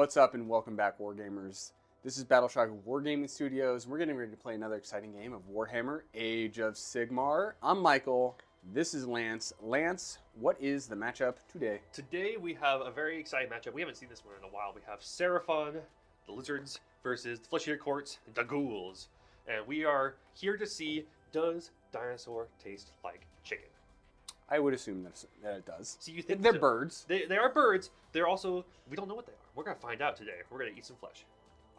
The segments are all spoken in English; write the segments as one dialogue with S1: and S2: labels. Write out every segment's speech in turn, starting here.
S1: What's up and welcome back, Wargamers. This is Battleshock Wargaming Studios. We're getting ready to play another exciting game of Warhammer Age of Sigmar. I'm Michael. This is Lance. Lance, what is the matchup today?
S2: Today we have a very exciting matchup. We haven't seen this one in a while. We have Seraphon, the lizards, versus the flesh-eater courts, the ghouls. And we are here to see, does dinosaur taste like chicken?
S1: I would assume that it does.
S2: So you think
S1: they're birds.
S2: They are birds. They're also, we don't know what they are. We're going to find out today. We're going to eat some flesh.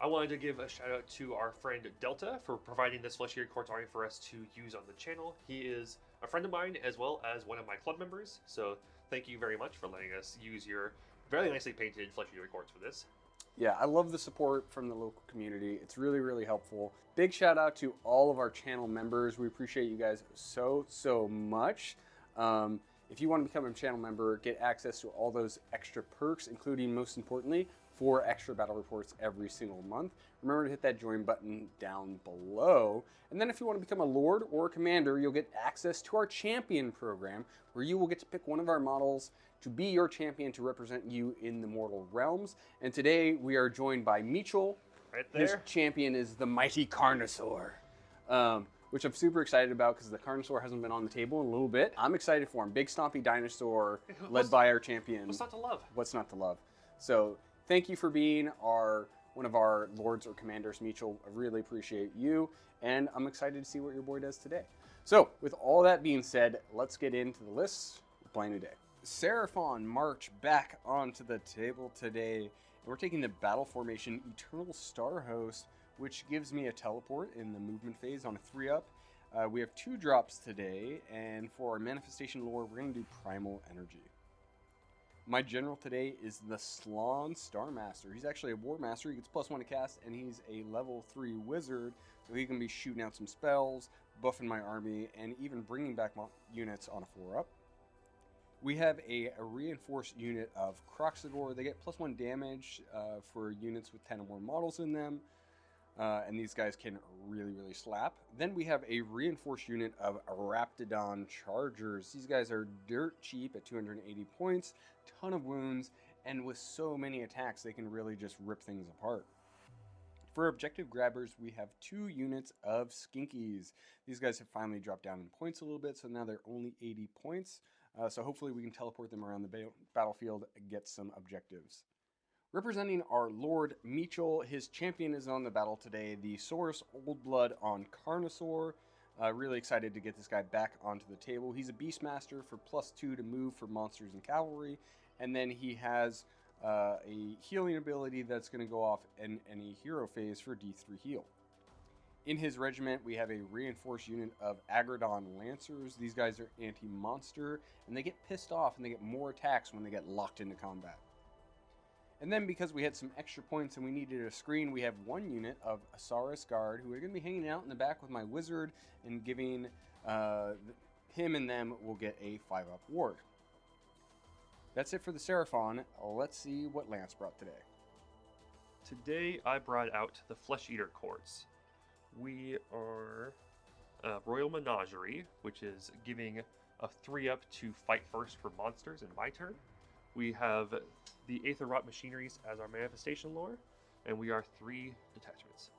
S2: I wanted to give a shout out to our friend Delta for providing this flesh-eater courts army for us to use on the channel. He is a friend of mine as well as one of my club members. So thank you very much for letting us use your very nicely painted flesh-eater courts for this.
S1: Yeah, I love the support from the local community. It's really, really helpful. Big shout out to all of our channel members. We appreciate you guys so much. If you want to become a channel member, get access to all those extra perks, including, most importantly, 4 extra battle reports every single month. Remember to hit that join button down below. And then if you want to become a lord or a commander, you'll get access to our champion program, where you will get to pick one of our models to be your champion to represent you in the mortal realms. And today we are joined by Mitchell.
S2: Right there.
S1: His champion is the mighty Carnosaur. Which I'm super excited about because the Carnosaur hasn't been on the table in a little bit. I'm excited for him. Big stompy dinosaur led by our champion.
S2: What's not to love?
S1: What's not to love? So thank you for being one of our lords or commanders, Mitchell. I really appreciate you, and I'm excited to see what your boy does today. So with all that being said, let's get into the lists we're playing today. Seraphon march back onto the table today, and we're taking the battle formation Eternal Star Host, which gives me a teleport in the movement phase on a 3-up. We have 2 drops today, and for our manifestation lore, we're going to do primal energy. My general today is the Slon Starmaster. He's actually a war master. He gets +1 to cast, and he's a level 3 wizard, so he can be shooting out some spells, buffing my army, and even bringing back units on a 4-up. We have a reinforced unit of Croxagore. They get +1 damage for units with 10 or more models in them. And these guys can really slap. Then we have a reinforced unit of Raptidon Chargers. These guys are dirt cheap at 280 points, ton of wounds, and with so many attacks, they can really just rip things apart. For objective grabbers, we have 2 units of Skinkies. These guys have finally dropped down in points a little bit, so now they're only 80 points. So hopefully we can teleport them around the battlefield and get some objectives. Representing our Lord Mitchell, his champion is on the battle today, the Saurus Oldblood on Carnosaur. Really excited to get this guy back onto the table. He's a Beastmaster for +2 to move for monsters and cavalry, and then he has a healing ability that's going to go off in any hero phase for D3 heal. In his regiment, we have a reinforced unit of Agrodon Lancers. These guys are anti-monster, and they get pissed off and they get more attacks when they get locked into combat. And then because we had some extra points and we needed a screen, we have 1 unit of Saurus Guard who are going to be hanging out in the back with my wizard and giving him and them will get a 5-up ward. That's it for the Seraphon. Let's see what Lance brought today.
S2: Today I brought out the flesh-eater courts. We are Royal Menagerie, which is giving a 3-up to fight first for monsters in my turn. We have the Aether Rot Machineries as our manifestation lore, and we are 3 detachments.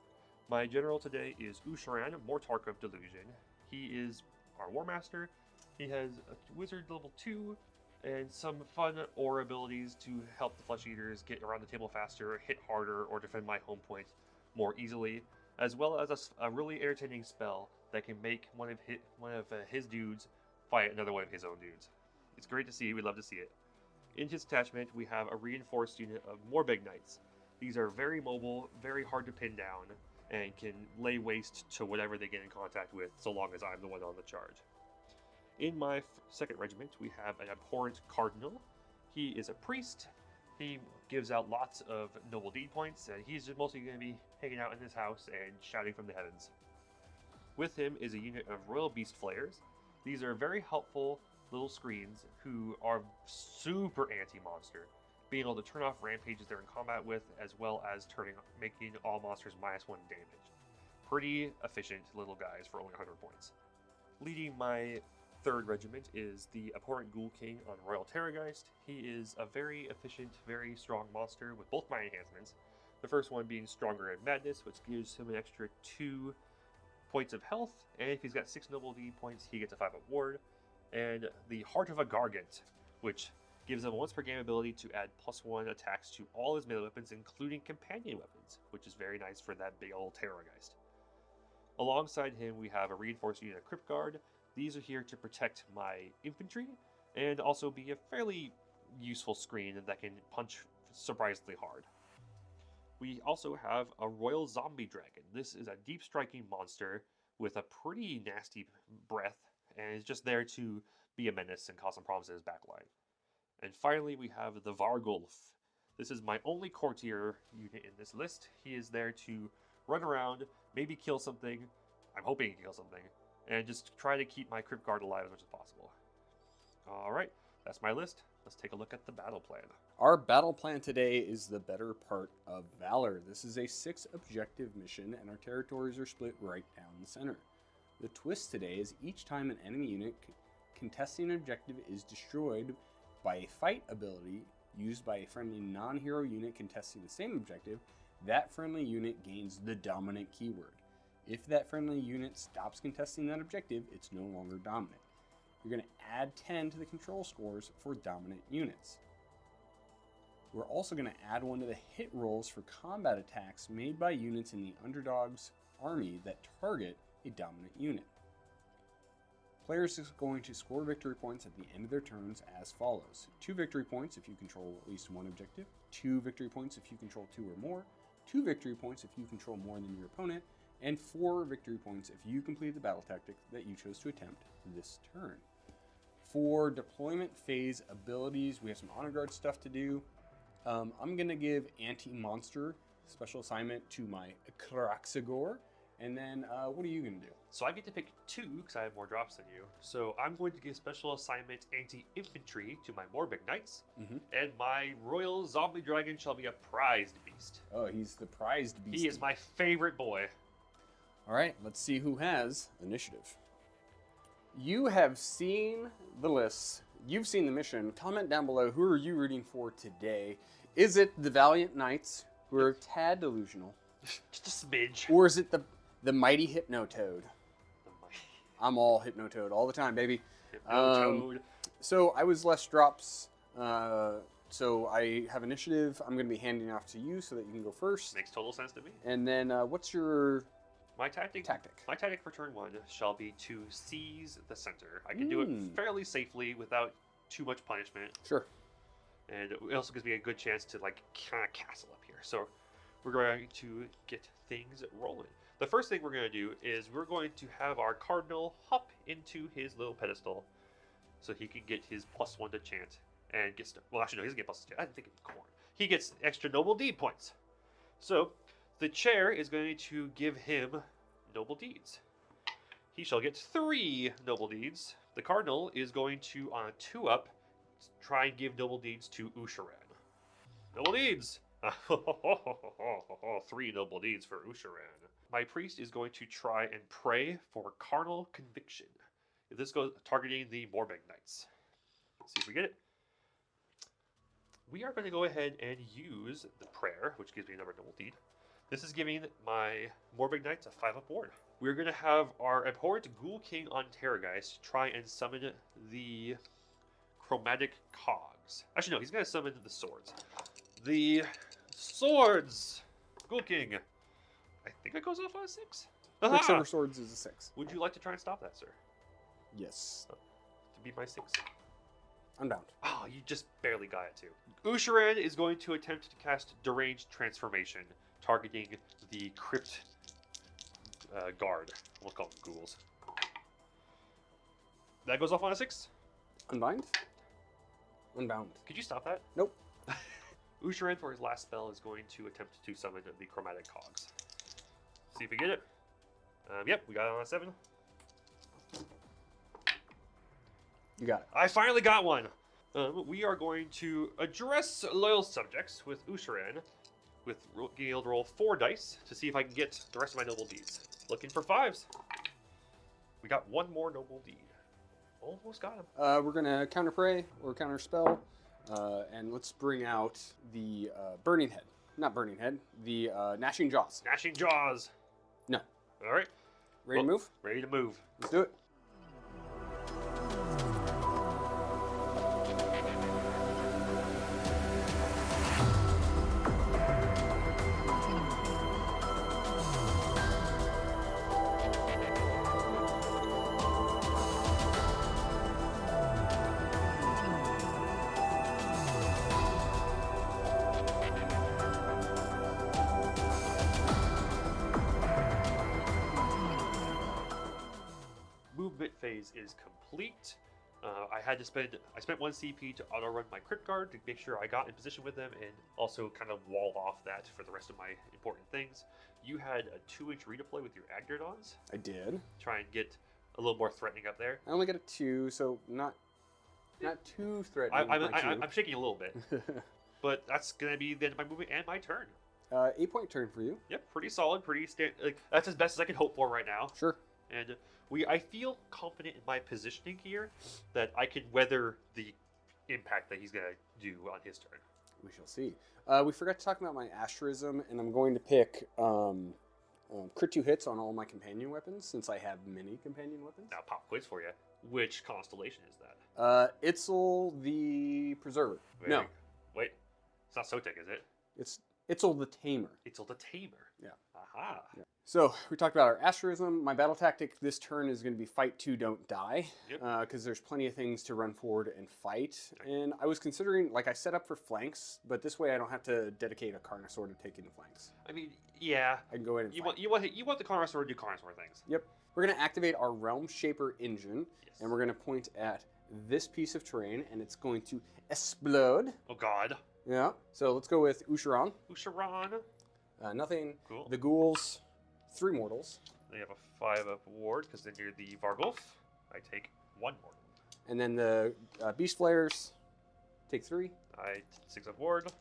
S2: My general today is Usharan, Mortark of Delusion. He is our War Master. He has a Wizard level 2, and some fun aura abilities to help the Flesh Eaters get around the table faster, hit harder, or defend my home point more easily, as well as a really entertaining spell that can make one of his dudes fight another one of his own dudes. It's great to see. We love to see it. In his attachment, we have a reinforced unit of Morbeg Knights. These are very mobile, very hard to pin down, and can lay waste to whatever they get in contact with, so long as I'm the one on the charge. In my second regiment, we have an Abhorrant Cardinal. He is a priest. He gives out lots of noble deed points, and he's just mostly going to be hanging out in his house and shouting from the heavens. With him is a unit of Royal Beast Flayers. These are very helpful little screens who are super anti-monster, being able to turn off rampages they're in combat with, as well as making all monsters -1 damage. Pretty efficient little guys for only 100 points. Leading my third regiment is the Abhorrant Ghoul King on Royal Terrorgeist. He is a very efficient, very strong monster with both my enhancements. The first one being Stronger and Madness, which gives him an extra 2 points of health, and if he's got 6 noble deed points, he gets a 5-up ward. And the Heart of a Gargant, which gives him a once per game ability to add +1 attacks to all his melee weapons, including companion weapons, which is very nice for that big old Terrorgeist. Alongside him, we have a reinforced unit of Crypt Guard. These are here to protect my infantry and also be a fairly useful screen that can punch surprisingly hard. We also have a Royal Zombie Dragon. This is a deep striking monster with a pretty nasty breath and is just there to be a menace and cause some problems in his backline. And finally, we have the Vargulf. This is my only courtier unit in this list. He is there to run around, maybe kill something. I'm hoping he can kill something. And just try to keep my Crypt Guard alive as much as possible. Alright, that's my list. Let's take a look at the battle plan.
S1: Our battle plan today is the better part of Valor. This is a 6-objective mission, and our territories are split right down the center. The twist today is each time an enemy unit contesting an objective is destroyed by a fight ability used by a friendly non-hero unit contesting the same objective, that friendly unit gains the dominant keyword. If that friendly unit stops contesting that objective, it's no longer dominant. You're going to add 10 to the control scores for dominant units. We're also going to add 1 to the hit rolls for combat attacks made by units in the underdog's army that target a dominant unit. Players are going to score victory points at the end of their turns as follows. 2 victory points if you control at least 1 objective, 2 victory points if you control 2 or more, 2 victory points if you control more than your opponent, and 4 victory points if you complete the battle tactic that you chose to attempt this turn. For deployment phase abilities, we have some honor guard stuff to do. I'm going to give anti-monster special assignment to my Kraxagor. And then what are you going to do?
S2: So I get to pick 2 because I have more drops than you. So I'm going to give special assignment anti-infantry to my Morbid Knights. And my Royal Zombie Dragon shall be a prized beast.
S1: Oh, he's the prized beast.
S2: He is my favorite boy.
S1: All right, let's see who has initiative. You have seen the lists. You've seen the mission. Comment down below, who are you rooting for today? Is it the Valiant Knights, who are a tad delusional?
S2: Just a smidge.
S1: Or is it the mighty Hypnotoad? I'm all Hypnotoad all the time, baby.
S2: Hypnotoad.
S1: So I was less drops. So I have initiative. I'm going to be handing off to you so that you can go first.
S2: Makes total sense to me.
S1: And then what's your
S2: My tactic for turn 1 shall be to seize the center. I can do it fairly safely without too much punishment.
S1: Sure.
S2: And it also gives me a good chance to like kind of castle up here. So we're going to get things rolling. The first thing we're going to do is we're going to have our cardinal hop into his little pedestal so he can get his +1 to chant and gets. Well, actually, no, he doesn't get +2. I didn't think of corn. He gets extra noble deed points. So the chair is going to give him noble deeds. He shall get 3 noble deeds. The cardinal is going to, on a 2-up, try and give noble deeds to Usharan. Noble deeds! 3 noble deeds for Usharan. My priest is going to try and pray for carnal conviction. If this goes targeting the Morbid Knights. Let's see if we get it. We are going to go ahead and use the prayer, which gives me another noble deed. This is giving my Morbid Knights a 5-up ward. We're going to have our Abhorrent Ghoul King on Terrorgeist try and summon the Chromatic Cogs. Actually, no, he's going to summon the swords. The swords! Ghoul King. I think it goes off on a 6.
S1: Quicksilver Swords is a 6.
S2: Would you like to try and stop that, sir?
S1: Yes.
S2: To be my 6.
S1: Unbound.
S2: Oh, you just barely got it, too. Usharan is going to attempt to cast Deranged Transformation, targeting the Crypt Guard. We'll call them ghouls. That goes off on a 6.
S1: Unbind. Unbound.
S2: Could you stop that?
S1: Nope.
S2: Usharan, for his last spell, is going to attempt to summon the Chromatic Cogs. See if we get it. Yep, we got it on a 7.
S1: You got it.
S2: I finally got one! We are going to address loyal subjects with Usharan, with being able to roll 4 dice to see if I can get the rest of my noble deeds. Looking for 5s. We got 1 more noble deed. Almost got him.
S1: We're gonna counter prey or counter spell, and let's bring out the burning head. Not burning head. The gnashing jaws.
S2: Gnashing jaws.
S1: No.
S2: All right.
S1: Ready to move?
S2: Ready to move.
S1: Let's do it.
S2: Movement phase is complete. I spent 1 CP to auto run my crypt guard to make sure I got in position with them and also kind of wall off that for the rest of my important things. You had a 2-inch redeploy with your Agderdons.
S1: I did.
S2: Try and get a little more threatening up there.
S1: I only got a 2, so not too threatening.
S2: I'm shaking a little bit, but that's gonna be the end of my movement and my turn.
S1: 8-point turn for you.
S2: Yep, pretty solid, like that's as best as I can hope for right now.
S1: Sure.
S2: And I feel confident in my positioning here that I can weather the impact that he's gonna do on his turn.
S1: We shall see. We forgot to talk about my asterism, and I'm going to pick crit 2 hits on all my companion weapons since I have many companion weapons.
S2: Now, pop quiz for you. Which constellation is that?
S1: Itzel the Preserver. No.
S2: Wait. It's not Sotek, is it?
S1: It's Itzel the Tamer.
S2: Itzel the Tamer.
S1: Yeah.
S2: Aha.
S1: Yeah. So we talked about our asterism. My battle tactic this turn is going to be fight 2, don't die.
S2: Yep.
S1: Because there's plenty of things to run forward and fight. And I was considering, like I set up for flanks, but this way I don't have to dedicate a Carnosaur to taking the flanks.
S2: I mean, yeah.
S1: I can go in and
S2: you
S1: fight.
S2: want the Carnosaur to do Carnosaur things.
S1: Yep. We're going to activate our Realm Shaper engine, and we're going to point at this piece of terrain, and it's going to explode.
S2: Oh God.
S1: Yeah. So let's go with Usharan.
S2: Usharan.
S1: Nothing.
S2: Cool.
S1: The ghouls, 3 mortals.
S2: They have a 5-up ward because they're near the Vargulf. I take 1 mortal.
S1: And then the beast flayers take 3.
S2: I 6-up ward.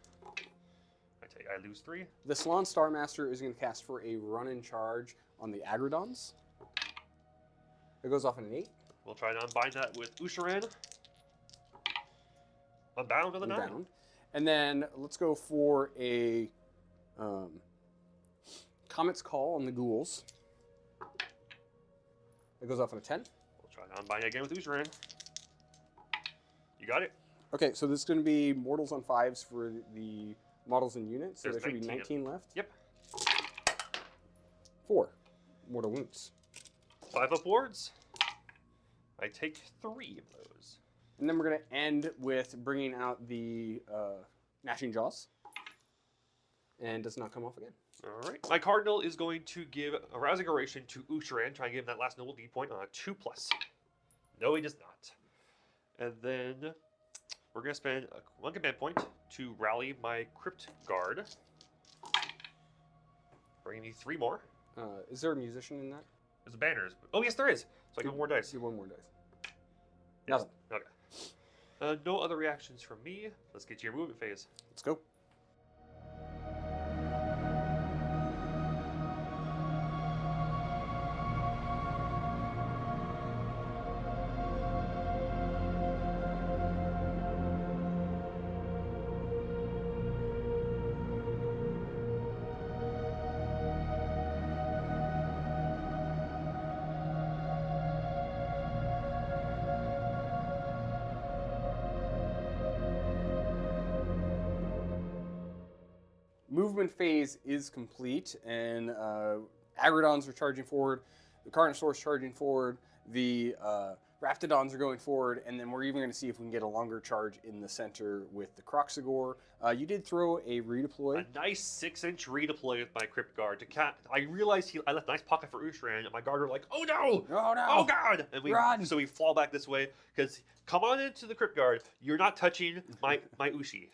S2: I lose 3.
S1: The Salon Starmaster is going to cast for a run and charge on the Agrodons. It goes off in an 8.
S2: We'll try to unbind that with Usharan. Unbound on the 9.
S1: Unbound. And then let's go for a Comet's Call on the ghouls. It goes off on a 10.
S2: We'll try to unbind again with Usharan. You got it.
S1: Okay, so this is going to be mortals on 5s for the models and units. So
S2: There's
S1: there should be 19 left.
S2: Yep.
S1: 4 mortal wounds.
S2: 5-up wards. I take 3 of those.
S1: And then we're going to end with bringing out the Gnashing Jaws. And does not come off again.
S2: All right. My Cardinal is going to give a Rousing Oration to Usharan, try and give him that last noble D point on a 2+. No, he does not. And then we're going to spend 1 command point to rally my Crypt Guard. Bringing me 3 more.
S1: Is there a musician in that?
S2: There's banners. Oh, yes, there is. So I get 1 more dice.
S1: Get 1 more dice.
S2: Yes.
S1: Nothing.
S2: Okay. No other reactions from me. Let's get to your movement phase.
S1: Let's go. Movement phase is complete, and Agrodons are charging forward, the Carnosaur's charging forward, the Raptidons are going forward, and then we're even going to see if we can get a longer charge in the center with the Croxagore. You did throw a redeploy.
S2: A nice 6-inch redeploy with my Crypt Guard. I realized I left a nice pocket for Usharan, and my guard were like, oh no!
S1: Oh no!
S2: Oh God! And
S1: Run!
S2: So we fall back this way, because come on into the Crypt Guard. You're not touching my Ushi.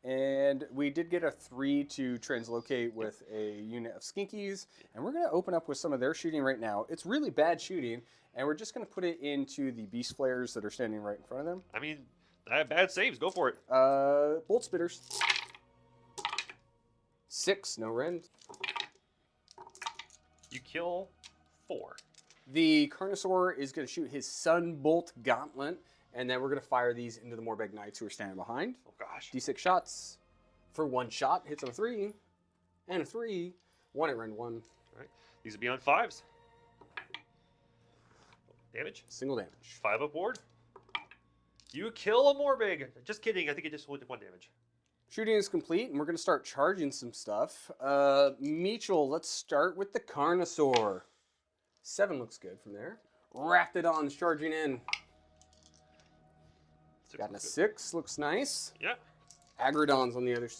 S1: And we did get a 3 to translocate with a unit of Skinkies, and we're going to open up with some of their shooting right now. It's really bad shooting, and we're just going to put it into the Beast Flayers that are standing right in front of them.
S2: I mean, I have bad saves. Go for it.
S1: Bolt Spitters. 6, no rend.
S2: You kill 4.
S1: The Carnosaur is going to shoot his Sunbolt Gauntlet, and then we're going to fire these into the Morbeg Knights who are standing behind.
S2: Oh gosh.
S1: D6 shots for 1 shot. Hits on a 3 and a 3. 1 at round 1.
S2: All right. These will be on 5s. Damage.
S1: Single damage.
S2: 5 aboard. You kill a Morbeg. Just kidding. I think it just did 1 damage.
S1: Shooting is complete, and we're going to start charging some stuff. Mitchell, let's start with the Carnosaur. 7 looks good from there. Raptidon's charging in. Got a 6, looks nice.
S2: Yeah.
S1: Agrodons on the other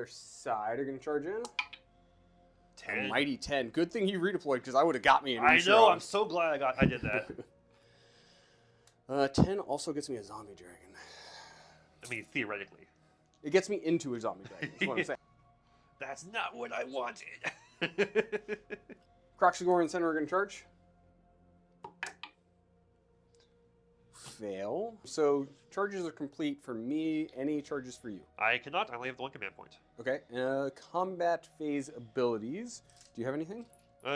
S1: side are going to charge in.
S2: 10.
S1: A mighty 10. Good thing you redeployed, because I would have got me an
S2: I know. I'm so glad I did that.
S1: 10 also gets me a zombie dragon.
S2: I mean, theoretically.
S1: It gets me into a zombie dragon. That's what I'm saying.
S2: That's not what I wanted.
S1: Croxagore in center are going to charge. Fail. So charges are complete for me. Any charges for you?
S2: I cannot. I only have the 1 command point.
S1: Okay. Combat phase abilities. Do you have anything?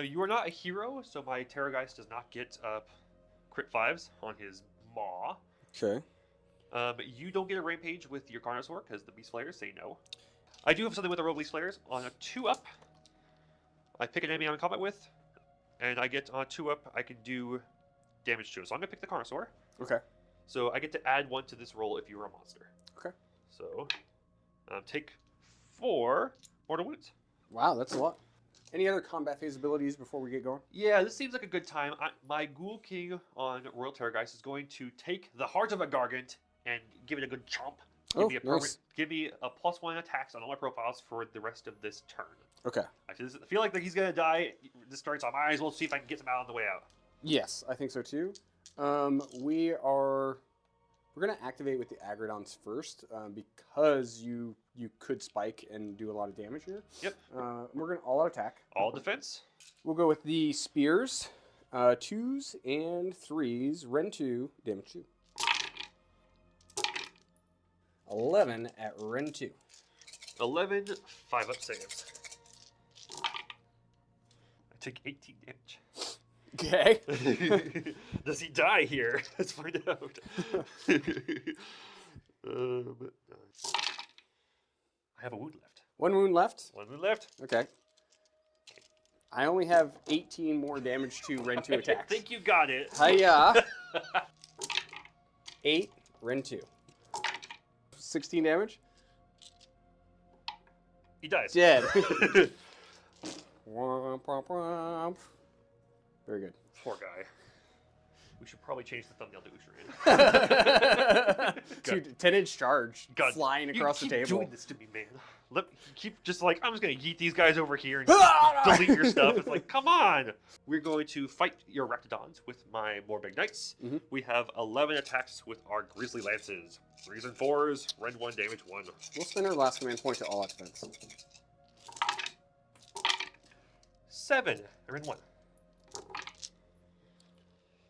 S2: You are not a hero, so my Terrorgeist does not get crit 5s on his maw.
S1: Okay.
S2: You don't get a rampage with your Carnosaur because the Beast Flayers say no. I do have something with the Rogue Beast Flayers. On a 2-up, I pick an enemy I'm in combat with, and I get on 2-up, I can do damage to it. So I'm going to pick the Carnosaur.
S1: Okay.
S2: So I get to add 1 to this roll if you were a monster.
S1: Okay.
S2: So take 4 mortal wounds.
S1: Wow, that's a lot. Any other combat phase abilities before we get going?
S2: Yeah, this seems like a good time. My Ghoul King on Royal Terrorgeist is going to take the Heart of a Gargant and give it a good chomp. Give me a +1 attacks on all my profiles for the rest of this turn.
S1: Okay.
S2: I feel like he's gonna die. This turn, so I might as well see if I can get him out on the way out.
S1: Yes, I think so too. We're gonna activate with the Agrodons first because you could spike and do a lot of damage here.
S2: Yep.
S1: We're gonna all out attack.
S2: All defense.
S1: We'll go with the spears, 2s and 3s. Ren 2, damage 2. 11 at Ren 2.
S2: 11, 5-up saves. I took 18 damage.
S1: Okay.
S2: Does he die here? Let's find out. I have a wound left.
S1: 1 wound left?
S2: 1 wound left.
S1: Okay. I only have 18 more damage to Ren 2 attacks.
S2: I think you got it.
S1: Hiya! 8, Ren 2. 16 damage?
S2: He dies.
S1: Dead. Womp, womp, womp. Very good.
S2: Poor guy. We should probably change the thumbnail to Usher.
S1: Dude, 10-inch charge
S2: God,
S1: flying across the table.
S2: You keep doing this to me, man. Keep just like, I'm just going to yeet these guys over here and delete your stuff. It's like, come on. We're going to fight your Raptidons with my Morbeg Knights.
S1: Mm-hmm.
S2: We have 11 attacks with our Grizzly Lances. 3s and 4s, Ren 1, damage 1.
S1: We'll spend our last command point to all out defense.
S2: 7, Ren 1.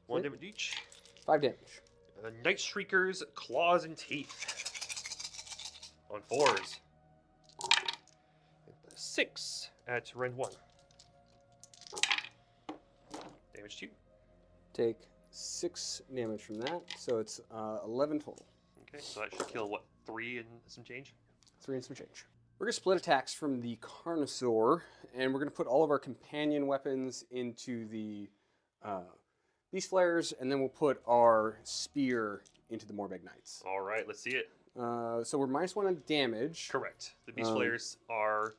S2: 1 damage each.
S1: 5 damage.
S2: Night Shriekers, Claws and Teeth. On 4s. 6 at Ren 1. Damage 2.
S1: Take 6 damage from that, so it's 11 total.
S2: Okay, so that should kill, what, 3 and some change?
S1: 3 and some change. We're going to split attacks from the Carnosaur, and we're going to put all of our companion weapons into the Beast Flayers, and then we'll put our spear into the Morbeg Knights.
S2: All right, let's see it.
S1: So we're -1 on damage.
S2: Correct. The Beast Flayers are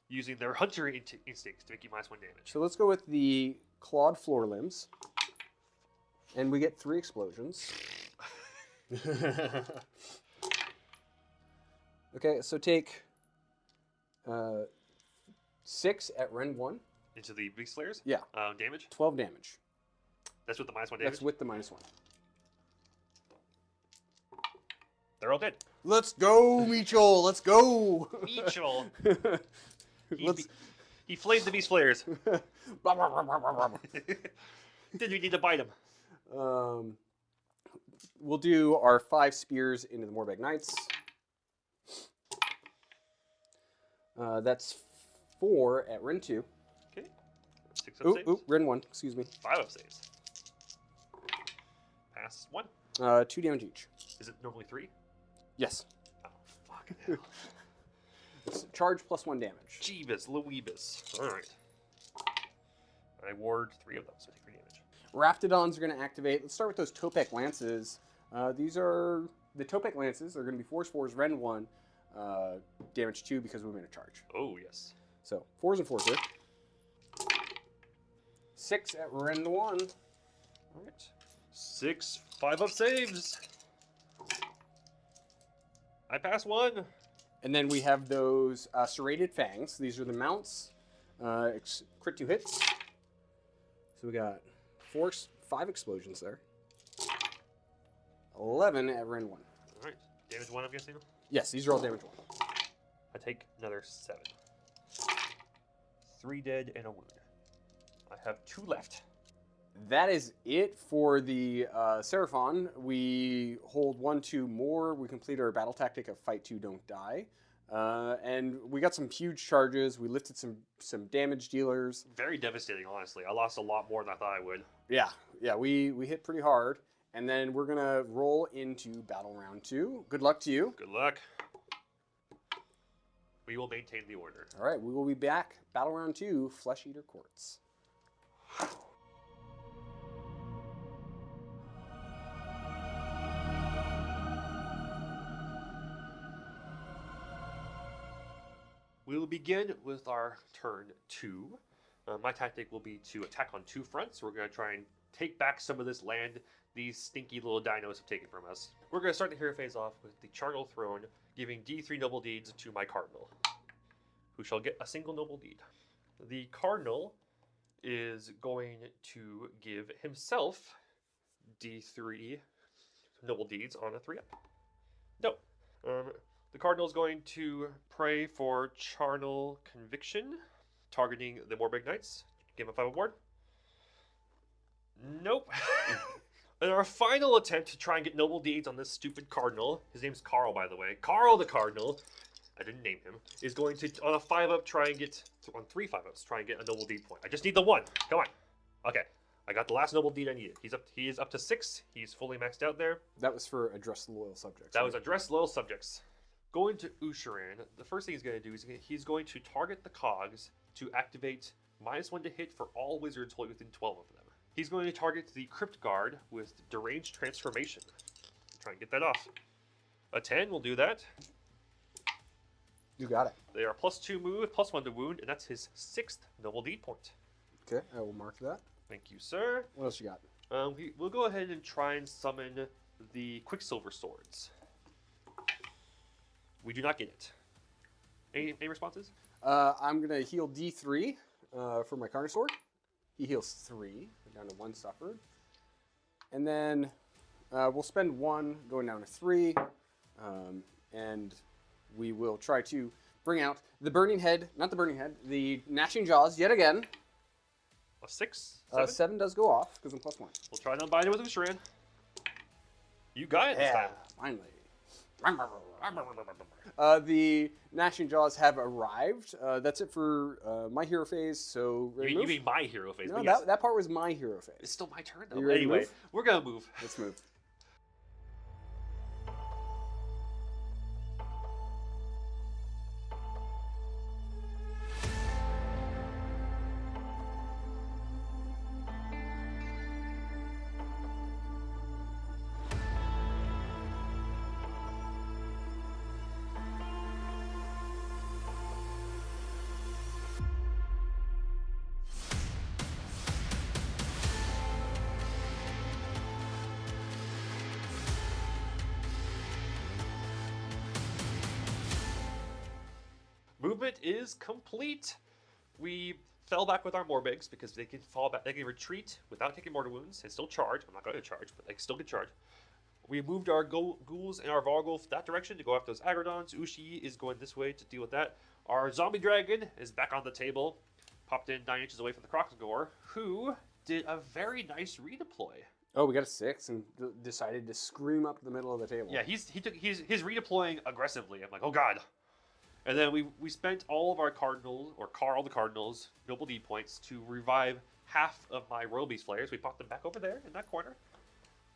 S2: using their hunter instincts to make you -1 damage.
S1: So let's go with the clawed floor limbs, and we get 3 explosions. Okay, so take 6 at Ren 1.
S2: Into the Beast Flayers?
S1: Yeah.
S2: Damage?
S1: 12 damage.
S2: That's with the -1 damage?
S1: That's with the -1.
S2: They're all dead.
S1: Let's go, Mitchell! Let's go!
S2: Mitchell! He flayed the Beast Flayers. Did you need to bite him?
S1: We'll do our 5 spears into the Morbeg Knights. That's 4 at Ren 2.
S2: Okay. 6 up
S1: Ooh,
S2: saves.
S1: ooh, Ren 1, excuse me.
S2: 5 up saves. Pass 1.
S1: 2 damage each.
S2: Is it normally 3?
S1: Yes.
S2: Oh, fucking hell.
S1: It's charge plus 1 damage.
S2: Jeebus Louibus. Alright. I ward 3 of them, so I take 3 damage.
S1: Raptidons are going to activate. Let's start with those Topek Lances. These are the Topek Lances. They're going to be Force 4s, Ren 1, damage 2 because we made a charge.
S2: Oh, yes.
S1: So 4s and 4s here. 6 at Ren 1.
S2: Alright. 6 5 up saves. I pass 1.
S1: And then we have those serrated fangs. These are the mounts. Crit 2 hits. So we got 5 explosions there. 11 at Ren 1.
S2: Alright. Damage 1, I'm guessing?
S1: Yes, these are all damage 1.
S2: I take another 7. 3 dead and a wound. I have 2 left.
S1: That is it for the Seraphon. We hold 1-2 more. We complete our battle tactic of fight 2, don't die. And we got some huge charges. We lifted some damage dealers.
S2: Very devastating, honestly. I lost a lot more than I thought I would.
S1: Yeah, we hit pretty hard. And then we're going to roll into battle round 2. Good luck to you.
S2: Good luck. We will maintain the order.
S1: All right, we will be back. Battle round 2, Flesh Eater Courts.
S2: We will begin with our turn 2. My tactic will be to attack on 2 fronts. We're going to try and take back some of this land these stinky little dinos have taken from us. We're going to start the hero phase off with the Charnel Throne, giving D3 noble deeds to my Cardinal, who shall get a single noble deed. The Cardinal is going to give himself D3 noble deeds on a 3-up. No. The Cardinal is going to pray for Charnel Conviction, targeting the Morbid Knights. Give him a 5 award. Nope. In our final attempt to try and get noble deeds on this stupid Cardinal, his name's Carl, by the way. Carl the Cardinal, I didn't name him, is going to, on a 5-up, try and get, on 3 5-ups, try and get a noble deed point. I just need the 1. Come on. Okay. I got the last noble deed I needed. He is up to 6. He's fully maxed out there.
S1: That was for address loyal subjects.
S2: That was address loyal subjects. Going to Ushiran, the first thing he's going to do is he's going to target the cogs to activate -1 to hit for all wizards holding within 12 of them. He's going to target the Crypt Guard with Deranged Transformation. Try and get that off. A 10 will do that.
S1: You got it.
S2: They are +2 move, +1 to wound, and that's his 6th noble deed point.
S1: Okay, I will mark that.
S2: Thank you, sir.
S1: What else you got?
S2: We'll go ahead and try and summon the Quicksilver Swords. We do not get it. Any responses?
S1: I'm going to heal D3 for my Carnosaur. He heals 3, down to 1 suffered. And then we'll spend 1 going down to 3. And we will try to bring out the Burning Head, not the Burning Head, the Gnashing Jaws yet again.
S2: A 6? 7?
S1: 7 does go off because I'm +1.
S2: We'll try and unbind it with Ushiran. You got it this time.
S1: Finally. The Gnashing Jaws have arrived. That's it for my hero phase. So
S2: You mean my hero phase?
S1: No,
S2: yes.
S1: that part was my hero phase.
S2: It's still my turn
S1: You
S2: though.
S1: ready to
S2: Anyway,
S1: move?
S2: we're gonna move.
S1: Let's move.
S2: Movement is complete. We fell back with our Morbigs because they can fall back. They can retreat without taking mortar wounds and still charge. I'm not going to charge, but they still can charge. We moved our ghouls and our Vargulf that direction to go after those Agrodons. Ushi is going this way to deal with that. Our zombie dragon is back on the table, popped in 9 inches away from the Crocodile, who did a very nice redeploy.
S1: Oh, we got a 6 and decided to scream up the middle of the table.
S2: Yeah, he's redeploying aggressively. I'm like, oh god. And then we spent all of our Cardinals, or Carl the Cardinals, noble D points to revive half of my Royal Beast Flayers. We popped them back over there in that corner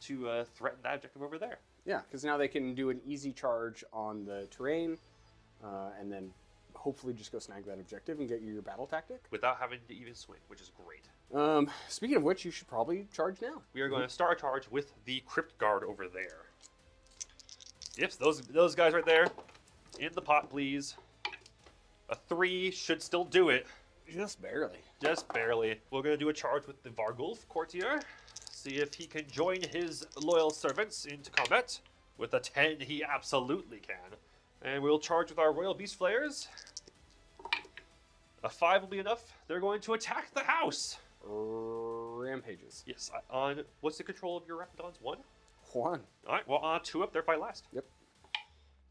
S2: to threaten that objective over there.
S1: Yeah, because now they can do an easy charge on the terrain, and then hopefully just go snag that objective and get you your battle tactic.
S2: Without having to even swing, which is great.
S1: Speaking of which, you should probably charge now.
S2: We are going to start a charge with the Crypt Guard over there. Yep, those guys right there. In the pot, please. A 3 should still do it.
S1: Just barely.
S2: Just barely. We're going to do a charge with the Vargulf Courtier. See if he can join his loyal servants into combat. With a 10, he absolutely can. And we'll charge with our Royal Beast Flayers. A 5 will be enough. They're going to attack the house.
S1: Rampages.
S2: Yes, on... What's the control of your Raptidons? 1?
S1: 1.
S2: Alright, well, on 2 up there, fight last.
S1: Yep.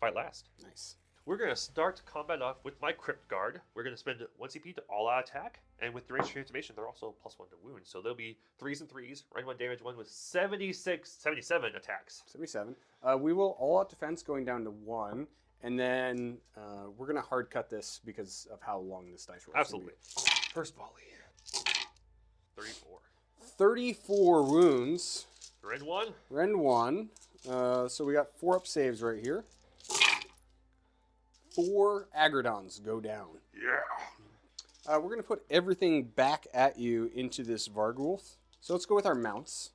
S2: Fight last.
S1: Nice.
S2: We're going to start combat off with my Crypt Guard. We're going to spend 1 CP to all-out attack. And with Deranged Transformation, they're also +1 to wound. So they'll be 3s and 3s, rank 1 damage 1 with 77 attacks.
S1: 77. We will all-out defense going down to 1. And then we're going to hard cut this because of how long this dice roll is.
S2: Absolutely. First volley. 34.
S1: 34 wounds.
S2: Rend 1.
S1: Rend 1. So we got 4 up saves right here. 4 Agrodons go down.
S2: Yeah.
S1: We're going to put everything back at you into this Vargulf. So let's go with our mounts.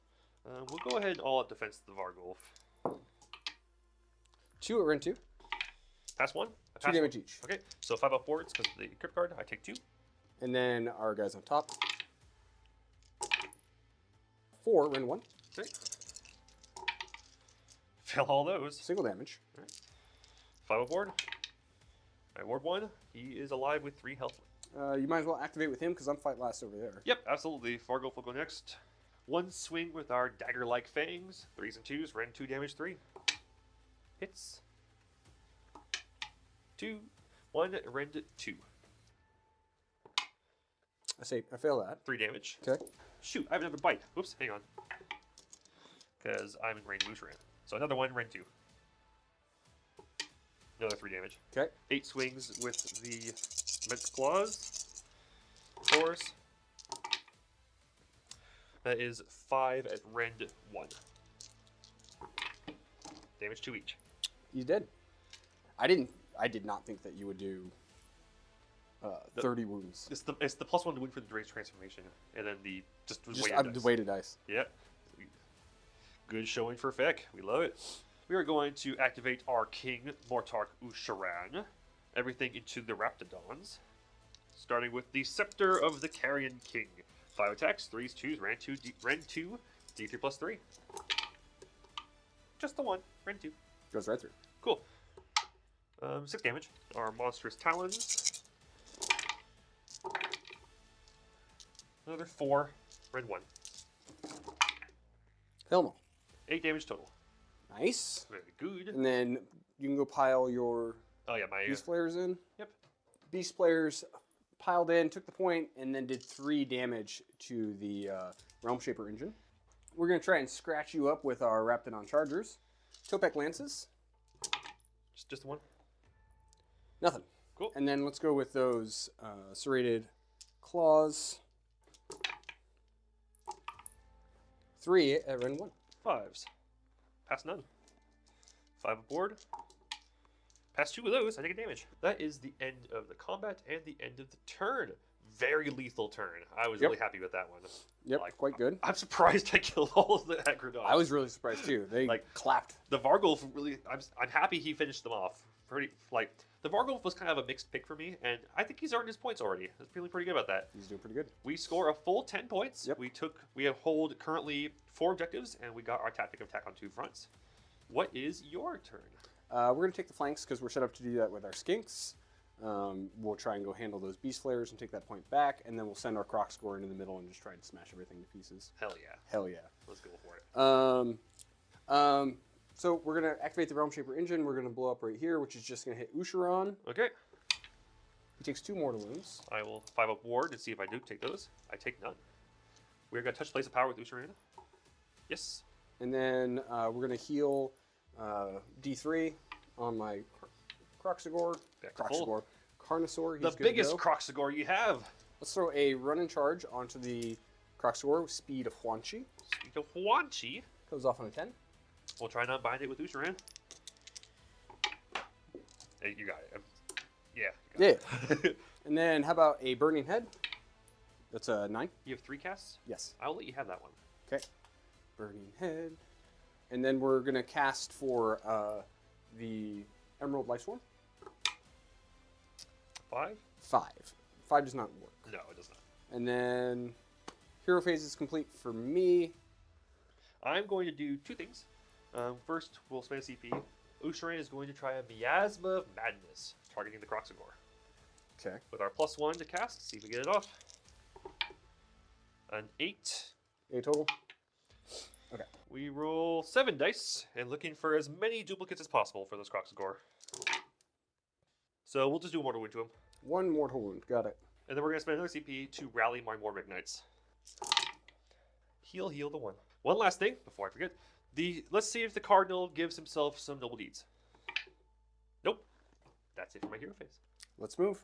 S2: We'll go ahead and all-out defense the Vargulf.
S1: 2 at Rend 2.
S2: Pass 1.
S1: 2 damage each.
S2: Okay, so 5 up forwards because of the Crypt Guard. I take 2.
S1: And then our guys on top. 4 Rend 1.
S2: Okay. Fail all those.
S1: Single damage.
S2: All right. 5 up ward. I ward 1. He is alive with 3 health.
S1: You might as well activate with him because I'm fight last over there.
S2: Yep, absolutely. Vargulf will go next. 1 swing with our dagger-like fangs. 3s and 2s. Rend 2 damage 3. Hits. 2. 1. Rend 2.
S1: I fail that.
S2: 3 damage.
S1: Okay.
S2: Shoot, I have another bite. Whoops, hang on. Because I'm in range of Lucian. So another 1, Rend 2. Another 3 damage.
S1: Okay.
S2: 8 swings with the immense claws. Of course. That is 5 at Rend 1. Damage 2 each.
S1: You did. I did not think that you would do 30 wounds.
S2: It's the +1 to wound for the deranged transformation, and then the
S1: The weighted dice.
S2: Yep. Good showing for Feck. We love it. We are going to activate our King Mortarch Usharan. Everything into the Raptidons. Starting with the Scepter of the Carrion King. 5 attacks, 3s, 2s, Rend 2, D3 plus 3. Just the 1, Rend 2.
S1: Goes right through.
S2: Cool. 6 damage. Our monstrous talons. Another 4, Rend 1.
S1: Helmo.
S2: 8 damage total.
S1: Nice.
S2: Very good.
S1: And then you can go pile your
S2: Oh yeah, my
S1: beast players in.
S2: Yep.
S1: Beast players piled in, took the point, and then did 3 damage to the Realm Shaper engine. We're going to try and scratch you up with our Raptidon Chargers. Topek Lances.
S2: Just the 1.
S1: Nothing.
S2: Cool.
S1: And then let's go with those serrated claws. 3 at Rend 1.
S2: 5s. Pass none. 5 aboard. Pass 2 of those, I take a damage. That is the end of the combat and the end of the turn. Very lethal turn. I was really happy with that one.
S1: Yep, quite good.
S2: I'm surprised I killed all of the Agrodons.
S1: I was really surprised too. They clapped.
S2: The Vargulf really. I'm happy he finished them off. The Vargulf was kind of a mixed pick for me, and I think he's earned his points already. I was feeling pretty good about that.
S1: He's doing pretty good.
S2: We score a full 10 points.
S1: Yep.
S2: We have hold currently 4 objectives, and we got our tactic of attack on 2 fronts. What is your turn?
S1: We're going to take the flanks because we're set up to do that with our skinks. We'll try and go handle those beast flayers and take that point back, and then we'll send our croc score into the middle and just try to smash everything to pieces.
S2: Hell yeah.
S1: Hell yeah.
S2: Let's go for it.
S1: So we're going to activate the Realm Shaper engine. We're going to blow up right here, which is just going to hit Usharan.
S2: Okay.
S1: He takes 2 mortal wounds.
S2: I will 5 up ward and see if I do take those. I take none. We're going to touch place of power with Usharan. Yes.
S1: And then we're going to heal D3 on my Croxagore.
S2: Back to full.
S1: Croxagore. Carnosaur.
S2: The
S1: He's good to
S2: biggest
S1: go.
S2: Croxagore you have.
S1: Let's throw a run and charge onto the Croxagore with speed of Huanchi.
S2: Speak of Huanchi.
S1: Goes off on a 10.
S2: We'll try not bind it with Usharan. Hey, you got it. Yeah. You got it.
S1: And then how about a Burning Head? That's a 9.
S2: You have 3 casts?
S1: Yes.
S2: I'll let you have that one.
S1: Okay. Burning Head. And then we're going to cast for the Emerald Lifeswarm.
S2: 5?
S1: 5. 5 does not work.
S2: No, it does not.
S1: And then Hero Phase is complete for me.
S2: I'm going to do 2 things. First, we'll spend a CP. Usharan is going to try a Miasma of Madness, targeting the Croxagore.
S1: Okay.
S2: With our +1 to cast, see if we get it off. An 8.
S1: 8 total. Okay.
S2: We roll 7 dice, and looking for as many duplicates as possible for this Croxagore. So we'll just do a mortal wound to him.
S1: 1 mortal wound. Got it.
S2: And then we're going to spend another CP to rally my Mormec Knights. Heal the 1. One last thing, before I forget. Let's see if the Cardinal gives himself some noble deeds. Nope. That's it for my hero phase.
S1: Let's move.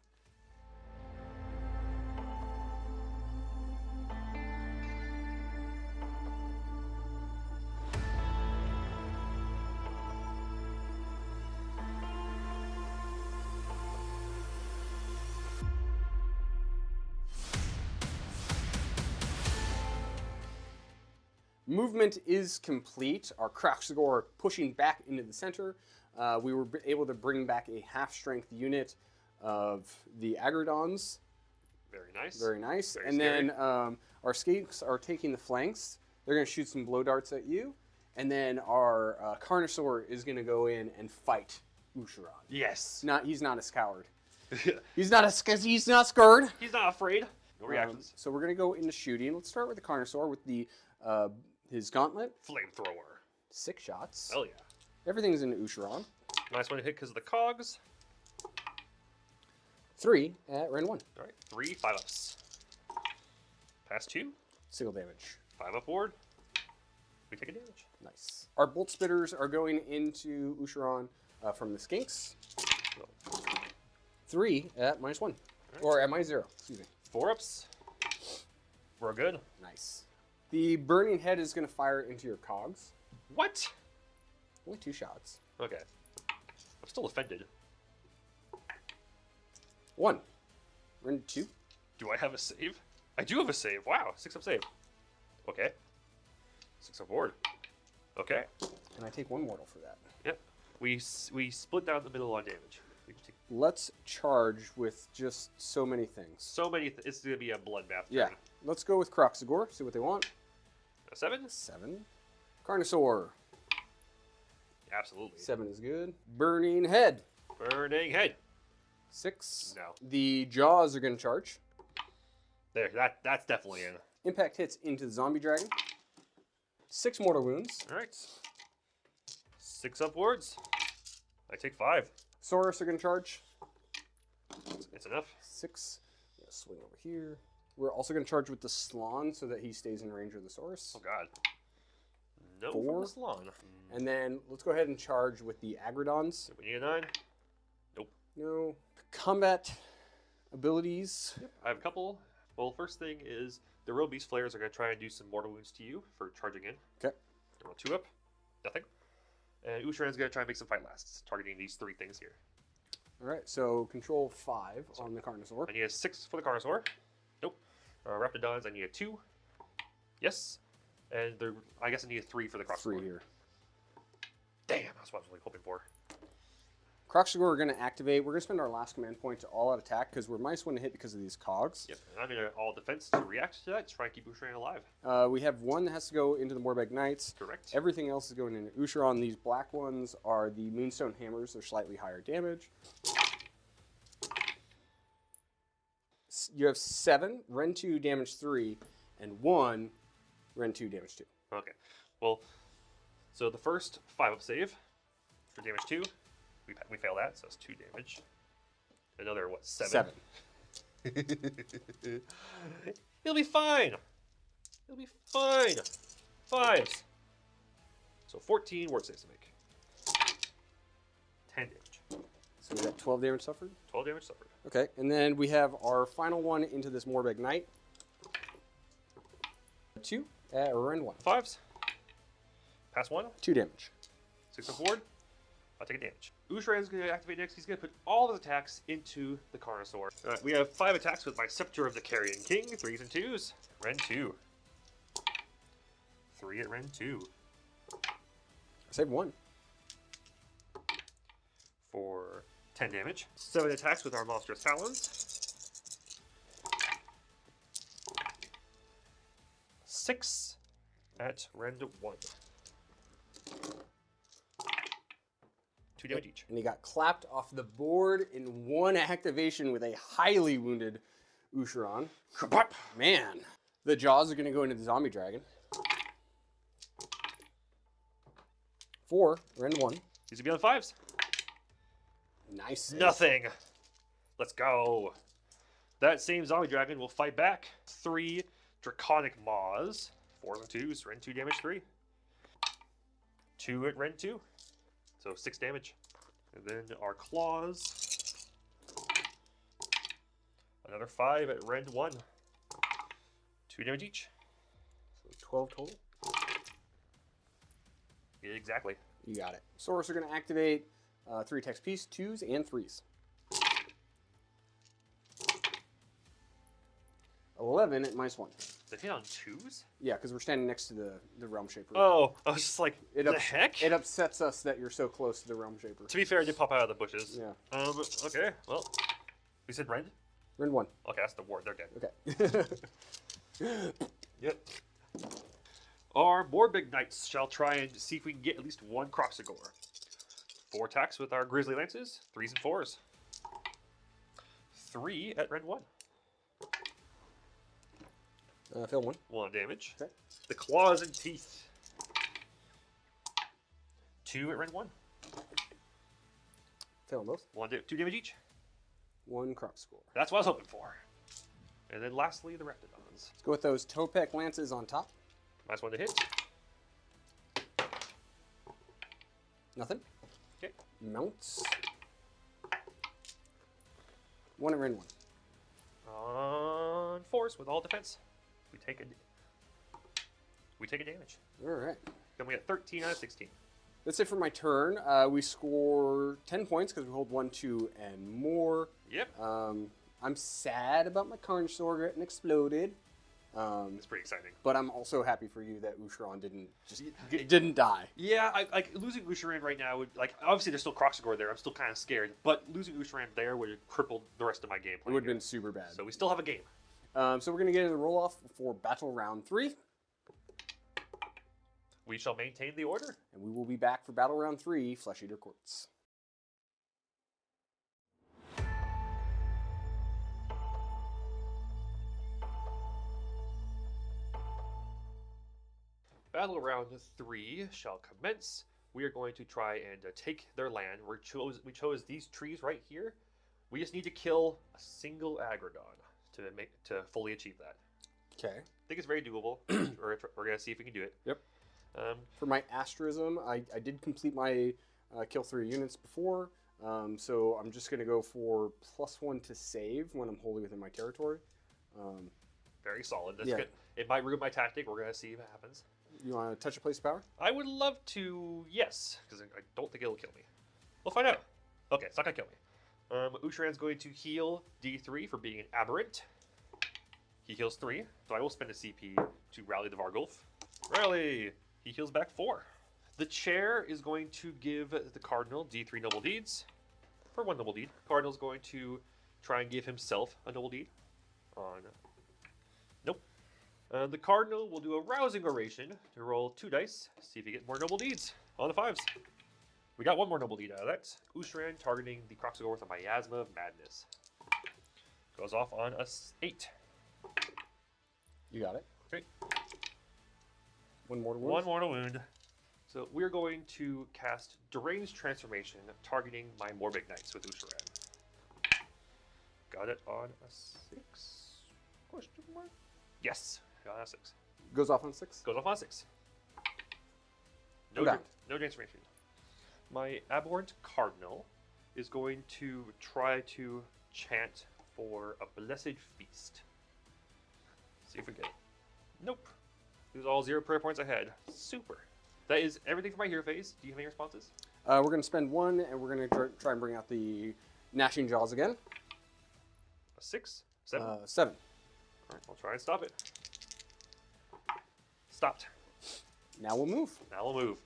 S1: Movement is complete. Our Croxagore pushing back into the center. We were able to bring back a half-strength unit of the Agrodons.
S2: Very nice.
S1: Very nice.
S2: Very
S1: and
S2: scary.
S1: then our Skinks are taking the flanks. They're going to shoot some blow darts at you. And then our Carnosaur is going to go in and fight Usharan.
S2: Yes.
S1: He's not a coward. He's not scared.
S2: He's not afraid. No reactions.
S1: So we're going to go into shooting. Let's start with the Carnosaur with the his gauntlet.
S2: Flamethrower.
S1: 6 shots.
S2: Hell yeah.
S1: Everything's in Usharan.
S2: Nice one to hit because of the cogs.
S1: 3 at Ren 1.
S2: All right. 3 5-ups. Pass 2.
S1: Single damage.
S2: 5 up board. We take a damage.
S1: Nice. Our bolt spitters are going into Usharan from the Skinks. 3 at -1.
S2: Right.
S1: Or at -0. Excuse me.
S2: 4 ups. We're good.
S1: Nice. The Burning Head is going to fire into your cogs.
S2: What?
S1: Only 2 shots.
S2: Okay. I'm still offended.
S1: 1. Ren 2.
S2: Do I have a save? I do have a save. Wow. 6 up save. Okay. 6 up board. Okay.
S1: And I take 1 mortal for that.
S2: Yep. We split down the middle on damage. We can take
S1: Let's charge with just so many things.
S2: so many. It's going to be a bloodbath.
S1: Yeah.
S2: turn.
S1: Let's go with Croxagore. See what they want.
S2: A 7?
S1: 7. Carnosaur.
S2: Absolutely.
S1: 7 is good. Burning Head.
S2: Burning head.
S1: 6.
S2: No.
S1: The Jaws are going to charge.
S2: There. That's definitely in.
S1: Impact hits into the Zombie Dragon. 6 mortal wounds.
S2: All right. 6 upwards. I take 5.
S1: Saurus are going to charge.
S2: It's enough.
S1: 6. I'm going to swing over here. We're also going to charge with the Slon so that he stays in range of the Saurus.
S2: Oh god. No
S1: 4.
S2: from the salon.
S1: And then let's go ahead and charge with the Agrodons.
S2: We need a 9. Nope.
S1: No. Combat abilities.
S2: Yep. I have a couple. Well, first thing is the Royal Beast Flayers are going to try and do some mortal wounds to you for charging in.
S1: Okay.
S2: Roll 2 up. Nothing. And Usharan's going to try and make some fight lasts, targeting these 3 things here.
S1: All right, so control 5 on the Carnosaur.
S2: I need a 6 for the Carnosaur. Nope. Raptidons, I need a 2. Yes. And I guess I need a 3 for the Croxagore.
S1: 3 here.
S2: Damn, that's what I was really hoping for.
S1: Croxagore are going to activate. We're going to spend our last command point to all-out attack because we're -1 to hit because of these cogs.
S2: Yep. And I'm going to all defense to react to that, to try and keep Usharan alive.
S1: We have 1 that has to go into the Morbeg Knights.
S2: Correct.
S1: Everything else is going into Usharan. These black ones are the Moonstone Hammers. They're slightly higher damage. You have 7, Ren 2, damage 3, and 1, Ren 2, damage 2.
S2: Okay. Well, so the first 5-up save for damage 2, we fail that, so it's 2 damage. Another, what, 7?
S1: 7.
S2: He'll be fine. He'll be fine. 5s. So 14 ward saves to make. 10 damage.
S1: So we got 12 damage suffered.
S2: 12 damage suffered.
S1: Okay, and then we have our final one into this Morbeg Knight. 2 at rend 1.
S2: 5s. Pass 1.
S1: 2 damage.
S2: 6 on board. I'll take a damage. Ushran's going to activate next. He's going to put all of his attacks into the Carnosaur. Alright, we have 5 attacks with my Scepter of the Carrion King. 3s and 2s. Rend 2. 3 at Rend 2.
S1: I saved 1.
S2: For 10 damage. 7 attacks with our monstrous talons. 6 at Rend 1. 2 damage each.
S1: And he got clapped off the board in 1 activation with a highly wounded Ushran. Man. The jaws are going to go into the zombie dragon. 4, rend 1.
S2: He's going to be on 5s.
S1: Nice. Save.
S2: Nothing. Let's go. That same zombie dragon will fight back. 3 draconic maws. 4s and 2s. Rend 2 damage 3. 2 at Rend 2. So 6 damage. And then our claws. Another 5 at Rend 1. 2 damage each.
S1: So 12 total.
S2: Yeah, exactly.
S1: You got it. Saurus are going to activate 3 text piece, 2s and 3s. 11 at -1.
S2: They hit on 2s?
S1: Yeah, because we're standing next to the Realm Shaper.
S2: Oh, I was just like, the heck?
S1: It upsets us that you're so close to the Realm Shaper.
S2: To be fair, it did pop out of the bushes.
S1: Yeah.
S2: Okay, well. We said Rend?
S1: Rend 1.
S2: Okay, that's the ward. They're dead.
S1: Okay.
S2: Yep. Our Morbeg Knights shall try and see if we can get at least 1 Croxagore. 4 attacks with our Grizzly Lances. 3s and 4s. 3 at Rend 1.
S1: Fail 1.
S2: 1 damage.
S1: Okay.
S2: The claws and teeth. 2 at Rend 1.
S1: Fail both.
S2: 2 damage each.
S1: 1 crop score.
S2: That's what I was hoping for. And then lastly, the Reptidons.
S1: Let's go with those Topek Lances on top.
S2: -1 to hit.
S1: Nothing.
S2: Okay.
S1: Mounts. 1 at Rend 1.
S2: On force with all defense. We take a damage.
S1: All right.
S2: Then we get 13 out of 16.
S1: That's it for my turn. We score 10 points because we hold 1, 2, and more.
S2: Yep.
S1: I'm sad about my Carnosaur getting exploded.
S2: It's pretty exciting.
S1: But I'm also happy for you that Ushran didn't die.
S2: Yeah, like losing Ushran right now would obviously there's still Croxagore there. I'm still kind of scared, but losing Ushran there would have crippled the rest of my game.
S1: It would have been super bad.
S2: So we still have a game.
S1: So we're gonna get into the roll off for battle round 3.
S2: We shall maintain the order,
S1: and we will be back for battle round 3, Flesh Eater Courts.
S2: Battle round 3 shall commence. We are going to try and take their land. We chose these trees right here. We just need to kill a single Agrodon to fully achieve that.
S1: Okay.
S2: I think it's very doable. We're gonna see if we can do it.
S1: Yep. For my asterism, I did complete my kill 3 units before, so I'm just gonna go for +1 to save when I'm wholly within my territory.
S2: Very solid. That's
S1: Yeah.
S2: good. It might ruin my tactic. We're gonna see if it happens.
S1: You want to touch a place of power?
S2: I would love to, yes, because I don't think it'll kill me. We'll find out. Okay, it's not gonna kill me. Ushran's going to heal D3 for being an aberrant. He heals 3, so I will spend a CP to rally the Vargulf. Rally! He heals back 4. The chair is going to give the Cardinal D3 noble deeds for 1 noble deed. Cardinal's going to try and give himself a noble deed on... Nope. The Cardinal will do a rousing oration to roll 2 dice, see if he gets more noble deeds on the 5s. We got 1 more noble deed out of that. Ushran targeting the Croxagore with a Miasma of Madness. Goes off on a 8.
S1: You got it.
S2: Okay.
S1: 1 more to wound.
S2: 1 more to wound. So we're going to cast Deranged Transformation, targeting my Morbeg Knights with Ushran. Got it on a 6? Question mark? Yes, got it on a 6.
S1: Goes off on 6?
S2: Goes off on a 6.
S1: Okay.
S2: No transformation. My Abhorrant Cardinal is going to try to chant for a blessed feast. See if we get it. Nope. It was all 0 prayer points ahead. Super. That is everything for my hero phase. Do you have any responses?
S1: We're going to spend 1, and we're going to try and bring out the gnashing jaws again.
S2: A 6? 7?
S1: 7.
S2: Alright, I'll try and stop it. Stopped.
S1: Now we'll move.
S2: Now we'll move.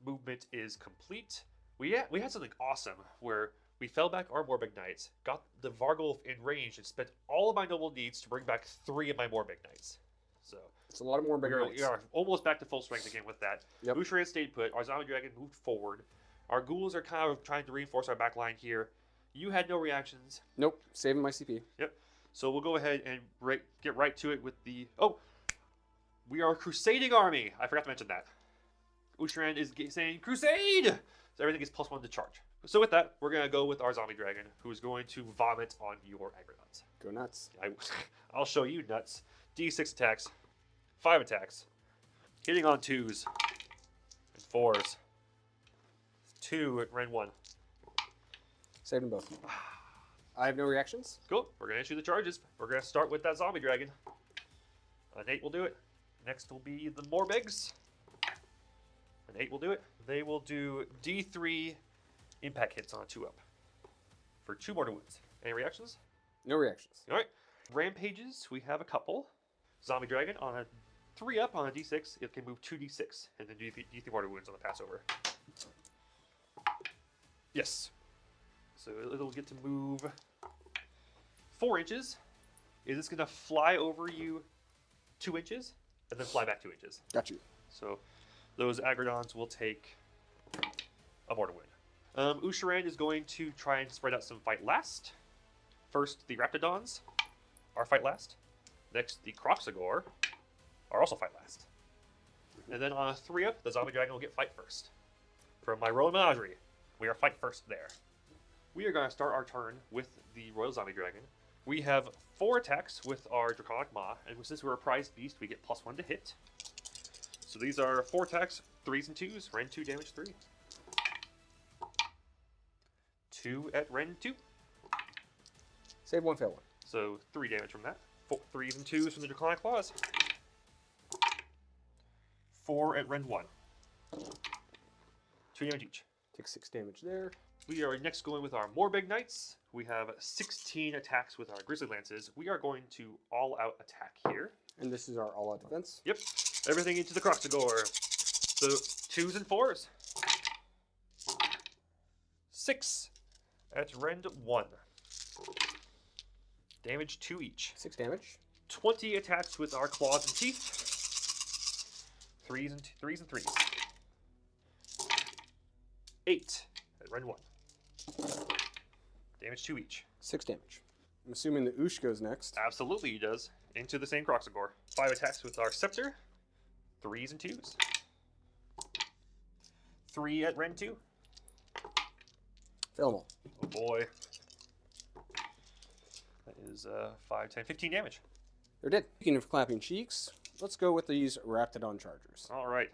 S2: Movement is complete. We had something awesome where we fell back our Morbid Knights, got the Vargulf in range, and spent all of my noble needs to bring back 3 of my Morbid Knights. So
S1: it's a lot more big
S2: we are almost back to full strength again with that.
S1: Yep.
S2: Usharan stayed put. Our zombie dragon moved forward. Our ghouls are kind of trying to reinforce our back line here. You had no reactions.
S1: Nope. Saving my CP.
S2: Yep. So we'll go ahead and get right to it with the... Oh! We are a crusading army! I forgot to mention that. Usharan is saying, Crusade! So everything is +1 to charge. So with that, we're going to go with our zombie dragon, who is going to vomit on your aggronauts.
S1: Go nuts.
S2: I'll show you nuts. D6 attacks. 5 attacks. Hitting on 2s. And 4s. 2 at Ren 1.
S1: Saved them both. I have no reactions.
S2: Cool. We're going to issue the charges. We're going to start with that zombie dragon. An 8 will do it. Next will be the Morbegs. An 8 will do it. They will do D3 impact hits on a 2-up. For 2 mortal wounds. Any reactions?
S1: No reactions.
S2: Alright. Rampages, we have a couple. Zombie dragon on a 3-up on a D6. It can move 2D6. And then do D3 mortal wounds on the passover. Yes. So it'll get to move 4 inches. Is this going to fly over you 2 inches? And then fly back 2 inches.
S1: Got you.
S2: So those Agrodons will take a mortal wound. Usharan is going to try and spread out some fight last. First, the Raptidons are fight last. Next, the Croxagore are also fight last. And then on a 3-up, the Zombie Dragon will get fight first. From my Royal Menagerie, we are fight first there. We are going to start our turn with the Royal Zombie Dragon. We have 4 attacks with our Draconic Maw, and since we're a prized beast, we get +1 to hit. So these are 4 attacks, 3s and 2s, Ren 2, damage 3. 2 at Ren 2.
S1: Save 1, fail 1.
S2: So 3 damage from that. 3s and 2s from the Draconic Claws. 4 at Ren 1. 2 damage each.
S1: Take 6 damage there.
S2: We are next going with our Morbeg Knights. We have 16 attacks with our Grizzly Lances. We are going to all-out attack here.
S1: And this is our all-out defense.
S2: Yep. Everything into the Croxagore. So 2s and 4s. 6 at Rend 1. Damage 2 each.
S1: 6 damage.
S2: 20 attacks with our claws and teeth. 3s and 3s. 8 at Rend 1. Damage 2 each.
S1: 6 damage. I'm assuming the Oosh goes next.
S2: Absolutely he does. Into the same Croxagore. 5 attacks with our Scepter. 3s and 2s. 3 at Rend 2.
S1: Fail them all.
S2: Oh boy. That is 5, 10, 15 damage.
S1: They're dead. Speaking of clapping cheeks, let's go with these Raptidon Chargers.
S2: Alright.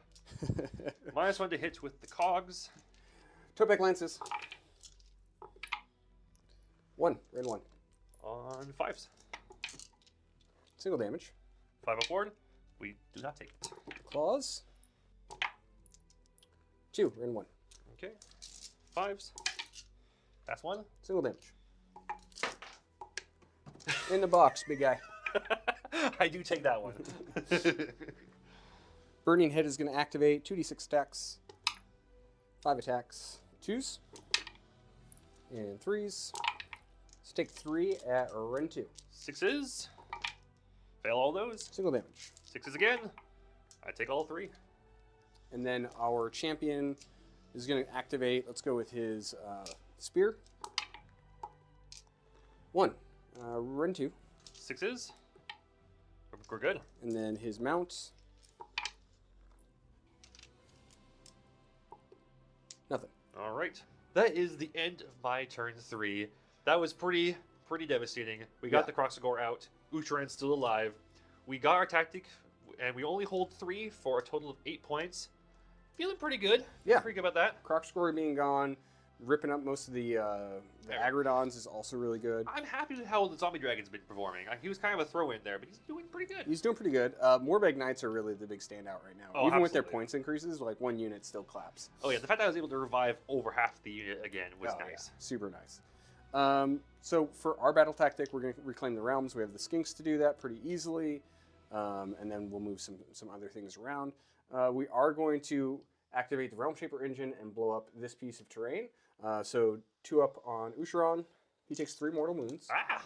S2: -1 to hit with the cogs.
S1: Topek Lances. 1, Ren 1.
S2: On 5s.
S1: Single damage.
S2: 5 upward. We do not take it.
S1: Claws. 2, Ren 1.
S2: Okay. 5s. Pass 1.
S1: Single damage. In the box, big guy.
S2: I do take that one.
S1: Burning Head is going to activate 2d6 attacks. 5 attacks. 2s. And 3s. Let's take 3 at Ren 2.
S2: 6s. Fail all those.
S1: Single damage.
S2: 6s again. I take all 3.
S1: And then our champion is going to activate. Let's go with his spear. 1. Ren 2.
S2: 6s. We're good.
S1: And then his mount. Nothing.
S2: All right. That is the end of my turn 3. That was pretty devastating. We got the Croxagore out. Uhtran's still alive. We got our tactic, and we only hold 3 for a total of 8 points. Feeling pretty good.
S1: Yeah.
S2: Pretty good about that.
S1: Croxagore being gone, ripping up most of the Agrodons is also really good.
S2: I'm happy with how the Zombie Dragon's been performing. He was kind of a throw-in there, but he's doing pretty good.
S1: He's doing pretty good. Morbeg Knights are really the big standout right now.
S2: Oh,
S1: Even with their
S2: absolutely.
S1: points increases, like one unit still claps.
S2: Oh yeah, the fact that I was able to revive over half the unit again was
S1: Oh,
S2: nice.
S1: Yeah. Super nice. So for our battle tactic, we're going to reclaim the realms. We have the skinks to do that pretty easily, and then we'll move some other things around. We are going to activate the Realm Shaper engine and blow up this piece of terrain. So 2 up on Uhtran. He takes 3 mortal wounds.
S2: Ah!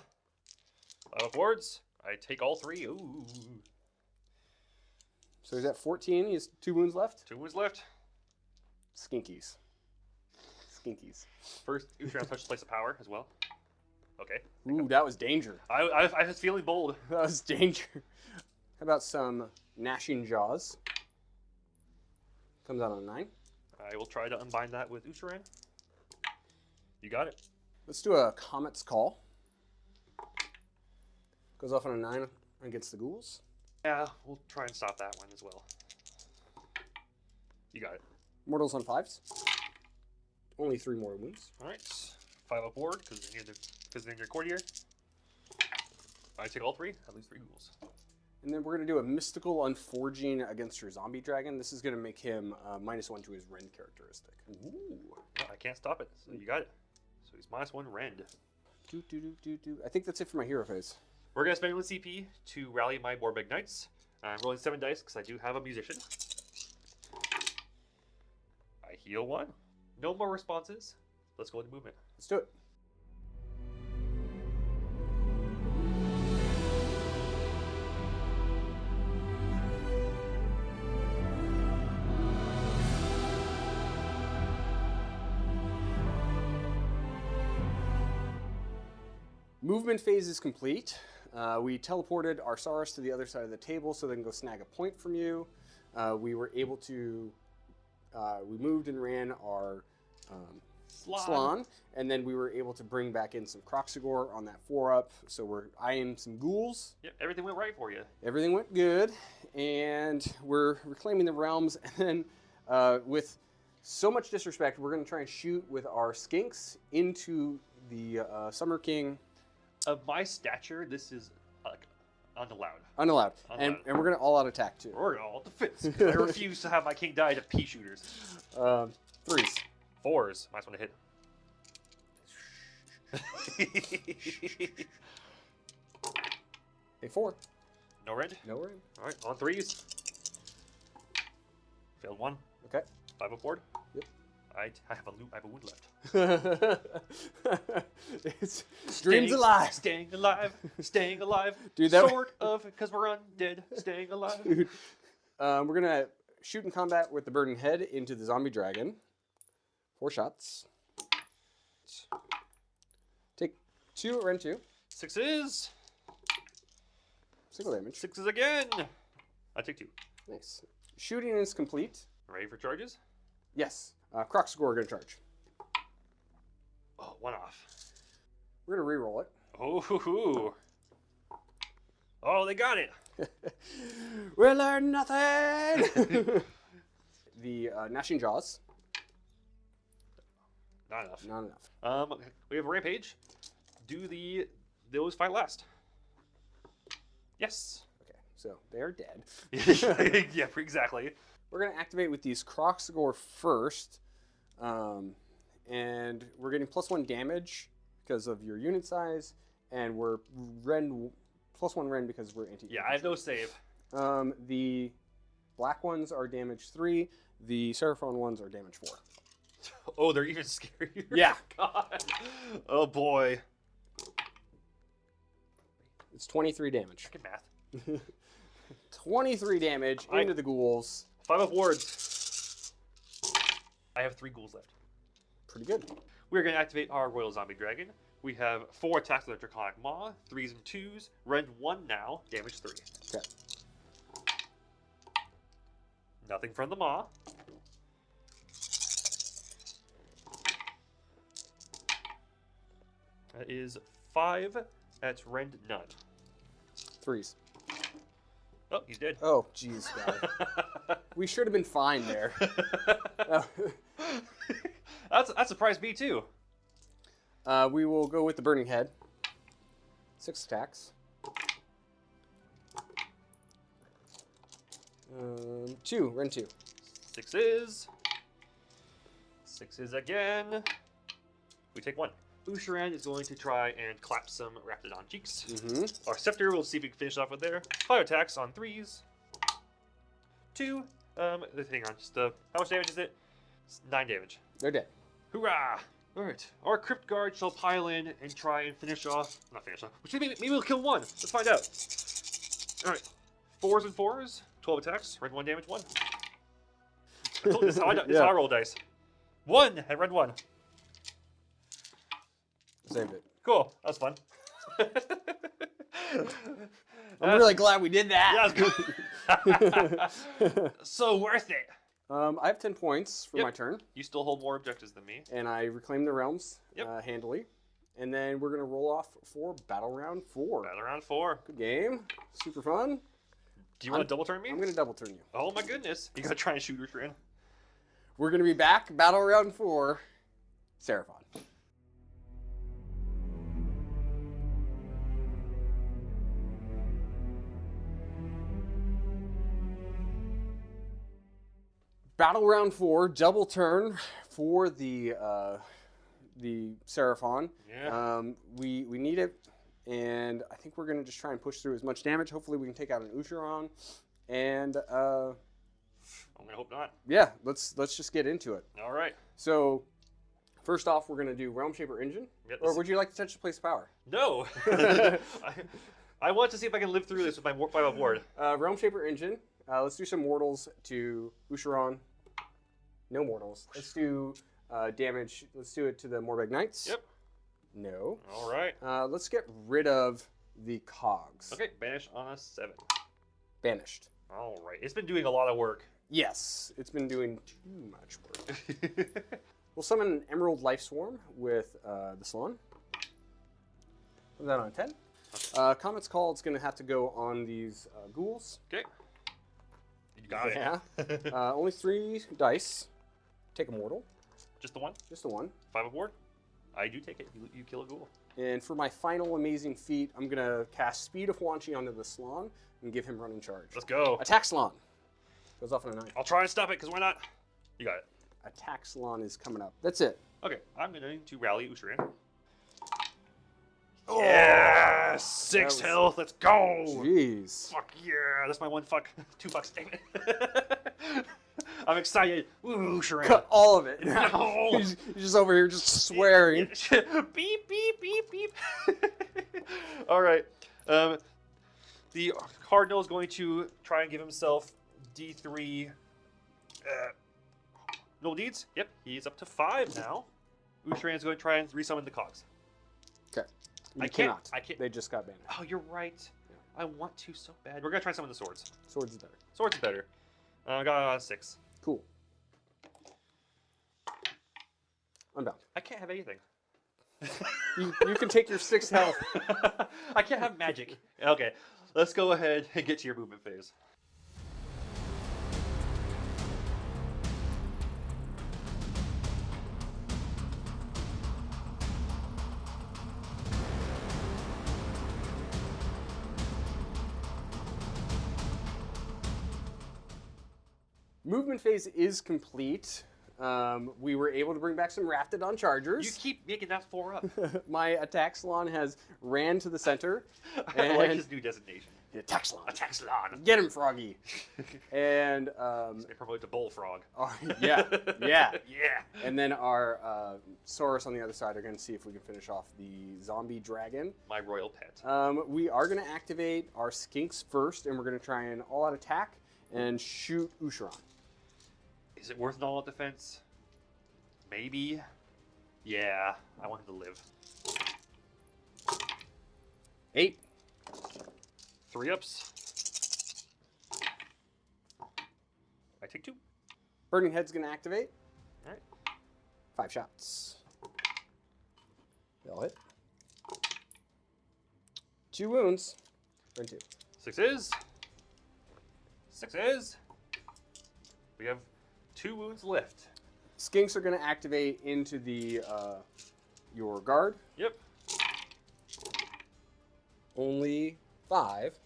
S2: 5 boards. I take all 3. Ooh.
S1: So he's at 14. He has 2 wounds left.
S2: 2 wounds left.
S1: Skinkies. Skinkies.
S2: First, Uhtran touches place of power as well. Okay.
S1: Ooh, that was danger.
S2: I was feeling bold.
S1: That was danger. How about some Gnashing Jaws? Comes out on a 9.
S2: I will try to unbind that with Uhtran. You got it.
S1: Let's do a Comet's Call. Goes off on a 9 against the ghouls.
S2: Yeah, we'll try and stop that one as well. You got it.
S1: Mortals on 5s. Only 3 more wounds.
S2: All right. 5 up board because they're in your courtier. I take all 3. I lose 3 ghouls.
S1: And then we're going to do a Mystical Unforging against your Zombie Dragon. This is going to make him -1 to his Rend characteristic.
S2: Ooh. Well, I can't stop it. So you got it. So he's -1 Rend.
S1: I think that's it for my hero phase.
S2: We're going to spend 1 CP to rally my Morbeg Knights. I'm rolling 7 dice because I do have a musician. I heal 1. No more responses. Let's go into movement.
S1: Let's do it. Movement phase is complete. We teleported our Saurus to the other side of the table so they can go snag a point from you. We were able to, we moved and ran our Slan, and then we were able to bring back in some Croxagore on that 4-up. So we're eyeing some ghouls.
S2: Yep, everything went right for you.
S1: Everything went good, and we're reclaiming the realms. And then with so much disrespect, we're going to try and shoot with our skinks into the Summer King.
S2: Of my stature, this is unallowed.
S1: Unallowed. And we're going to all-out attack, too.
S2: We're all defense. I refuse to have my king die to pea shooters.
S1: 3s.
S2: 4s. Nice one to hit.
S1: A 4.
S2: No red.
S1: No red.
S2: All right, on 3s. Failed 1.
S1: Okay.
S2: 5 up board.
S1: Yep.
S2: I have a wound left.
S1: It's dreams alive.
S2: Staying alive. Staying alive.
S1: Dude, that
S2: sort of, because we're undead. Staying alive.
S1: Dude. We're going to shoot in combat with the burning head into the zombie dragon. 4 shots. Take 2 at Rend 2.
S2: 6s.
S1: Single damage.
S2: 6s again. I take 2.
S1: Nice. Shooting is complete.
S2: Ready for charges?
S1: Yes. Croxagore going to charge.
S2: Oh, 1 off.
S1: We're going to re-roll it.
S2: Oh, hoo, hoo. Oh, they got it.
S1: We'll learn nothing. The Gnashing Jaws.
S2: Not enough.
S1: Not enough.
S2: We have a rampage. Do those fight last? Yes.
S1: Okay, so they're dead.
S2: Yeah, exactly.
S1: We're going to activate with these Croxagore first. And we're getting +1 damage because of your unit size. And we're +1 Rend because we're anti.
S2: Yeah, I have no save.
S1: The black ones are damage 3. The Seraphon ones are damage 4.
S2: Oh, they're even scarier.
S1: Yeah.
S2: God. Oh boy.
S1: It's 23 damage.
S2: Fucking math.
S1: 23 damage into the ghouls.
S2: 5 up wards. I have 3 ghouls left.
S1: Pretty good.
S2: We're going to activate our Royal Zombie Dragon. We have 4 attacks with our Draconic Maw, 3s and 2s. Rend 1 now, damage 3.
S1: Okay.
S2: Nothing from the Maw. That is 5 at rend none.
S1: 3s.
S2: Oh, he's dead.
S1: Oh, jeez, God. We should have been fine there.
S2: That surprised me too.
S1: We will go with the Burning Head. 6 attacks. 2, rend 2.
S2: 6s. 6s again. We take 1. Usharan is going to try and clap some Raptidon cheeks. Our Scepter, we'll see if we can finish off with there. 5 attacks on 3s. 2. Hang on, just how much damage is it? It's 9 damage.
S1: They're dead.
S2: Hoorah! Alright, our Crypt Guard shall pile in and try and finish off. Not finish off. Which maybe we'll kill 1. Let's find out. Alright. 4s and 4s. 12 attacks. Rend 1 damage 1. This is how I roll dice. 1 at rend 1.
S1: Saved it.
S2: Cool. That was fun.
S1: I'm really glad we did that.
S2: Yeah, so worth it.
S1: I have 10 points for my turn.
S2: You still hold more objectives than me.
S1: And I reclaim the realms handily. And then we're going to roll off for Battle Round 4.
S2: Battle Round 4.
S1: Good game. Super fun.
S2: Do you want to double turn me?
S1: I'm going to double turn you.
S2: Oh my goodness. You got to try and shoot Usharan.
S1: We're going to be back. Battle Round 4. Seraphon. Battle Round 4, double turn for the Seraphon.
S2: Yeah.
S1: We need it, and I think we're gonna just try and push through as much damage. Hopefully, we can take out an Usharan, and
S2: I'm gonna hope not.
S1: yeah, let's just get into it.
S2: All right.
S1: So, first off, we're gonna do Realm Shaper Engine. Or would you like to touch the place of power?
S2: No. I want to see if I can live through this with my final board.
S1: Realm Shaper Engine. Let's do some mortals to Usharan. No mortals. Let's do damage. Let's do it to the Morbeg Knights.
S2: Yep.
S1: No.
S2: All right.
S1: Let's get rid of the cogs.
S2: Okay, banish on a 7.
S1: Banished.
S2: All right. It's been doing a lot of work.
S1: Yes, it's been doing too much work. We'll summon an Emerald Life Swarm with the Salon. Put that on a 10. Comet's Call, it's going to have to go on these ghouls.
S2: Okay. You got it.
S1: Yeah. Only 3 dice. Take a mortal.
S2: Just the 1?
S1: Just the 1.
S2: 5 aboard? I do take it. You kill a ghoul.
S1: And for my final amazing feat, I'm going to cast Speed of Huanchi onto the Salon and give him running charge.
S2: Let's go.
S1: Attack Salon. Goes off on a 9.
S2: I'll try and stop it, because why not? You got it.
S1: Attack Salon is coming up. That's it.
S2: Okay, I'm going to rally Usharan.
S1: Oh,
S2: yeah! 6 health, let's go!
S1: Jeez.
S2: Fuck yeah! That's my 1 fuck. 2 fucks, damn it. I'm excited. Ooh, Usharan.
S1: Cut all of it.
S2: No!
S1: He's just over here just swearing.
S2: Beep, beep, beep, beep. All right. The Cardinal is going to try and give himself D3 no deeds. Yep, he's up to 5 now. Usharan is going to try and resummon the cogs.
S1: Okay.
S2: I can't.
S1: They just got banished.
S2: Oh, you're right. Yeah. I want to so bad. We're going to try and summon the swords.
S1: Swords is better.
S2: Swords is better. I got 6.
S1: Cool. Unbound.
S2: I can't have anything.
S1: You can take your 6 health.
S2: I can't have magic. Okay, let's go ahead and get to your movement phase.
S1: Movement phase is complete. We were able to bring back some Raptidon Chargers.
S2: You keep making that 4 up.
S1: My attack salon has ran to the center.
S2: I like his new designation.
S1: Attack salon.
S2: Attack salon.
S1: Get him, Froggy. And
S2: they promote to bullfrog.
S1: yeah.
S2: Yeah.
S1: And then our Saurus on the other side are going to see if we can finish off the zombie dragon.
S2: My royal pet.
S1: We are going to activate our skinks first, and we're going to try an all-out attack and shoot Usharan.
S2: Is it worth an all-out defense? Maybe. Yeah, I want him to live.
S1: 8.
S2: 3 ups. I take 2.
S1: Burning Head's going to activate.
S2: All right.
S1: 5 shots. They'll hit. 2 wounds. Rend 2.
S2: Sixes. Sixes. We have 2 wounds left.
S1: Skinks are going to activate into the your guard.
S2: Yep.
S1: Only 5.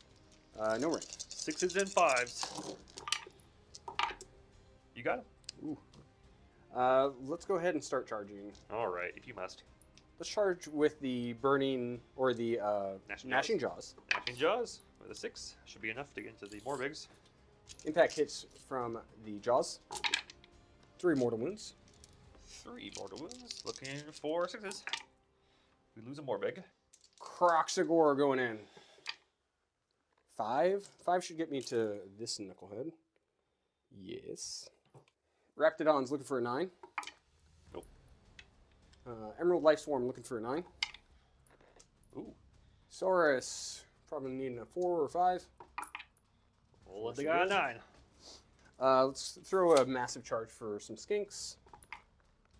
S1: No rend.
S2: 6s and 5s. You got him.
S1: Ooh. Let's go ahead and start charging.
S2: All right, if you must.
S1: Let's charge with the burning or the gnashing jaws.
S2: Gnashing jaws with a 6 should be enough to get into the Morbigs.
S1: Impact hits from the jaws. 3 mortal wounds.
S2: 3 mortal wounds. Looking for 6s. We lose a Morbig.
S1: Croxagore going in. 5. 5 should get me to this knucklehead. Yes. Raptidon's looking for a 9.
S2: Nope.
S1: Emerald Life Swarm looking for a 9.
S2: Ooh.
S1: Saurus probably needing a 4 or 5.
S2: Well, they got a 9.
S1: Let's throw a massive charge for some skinks.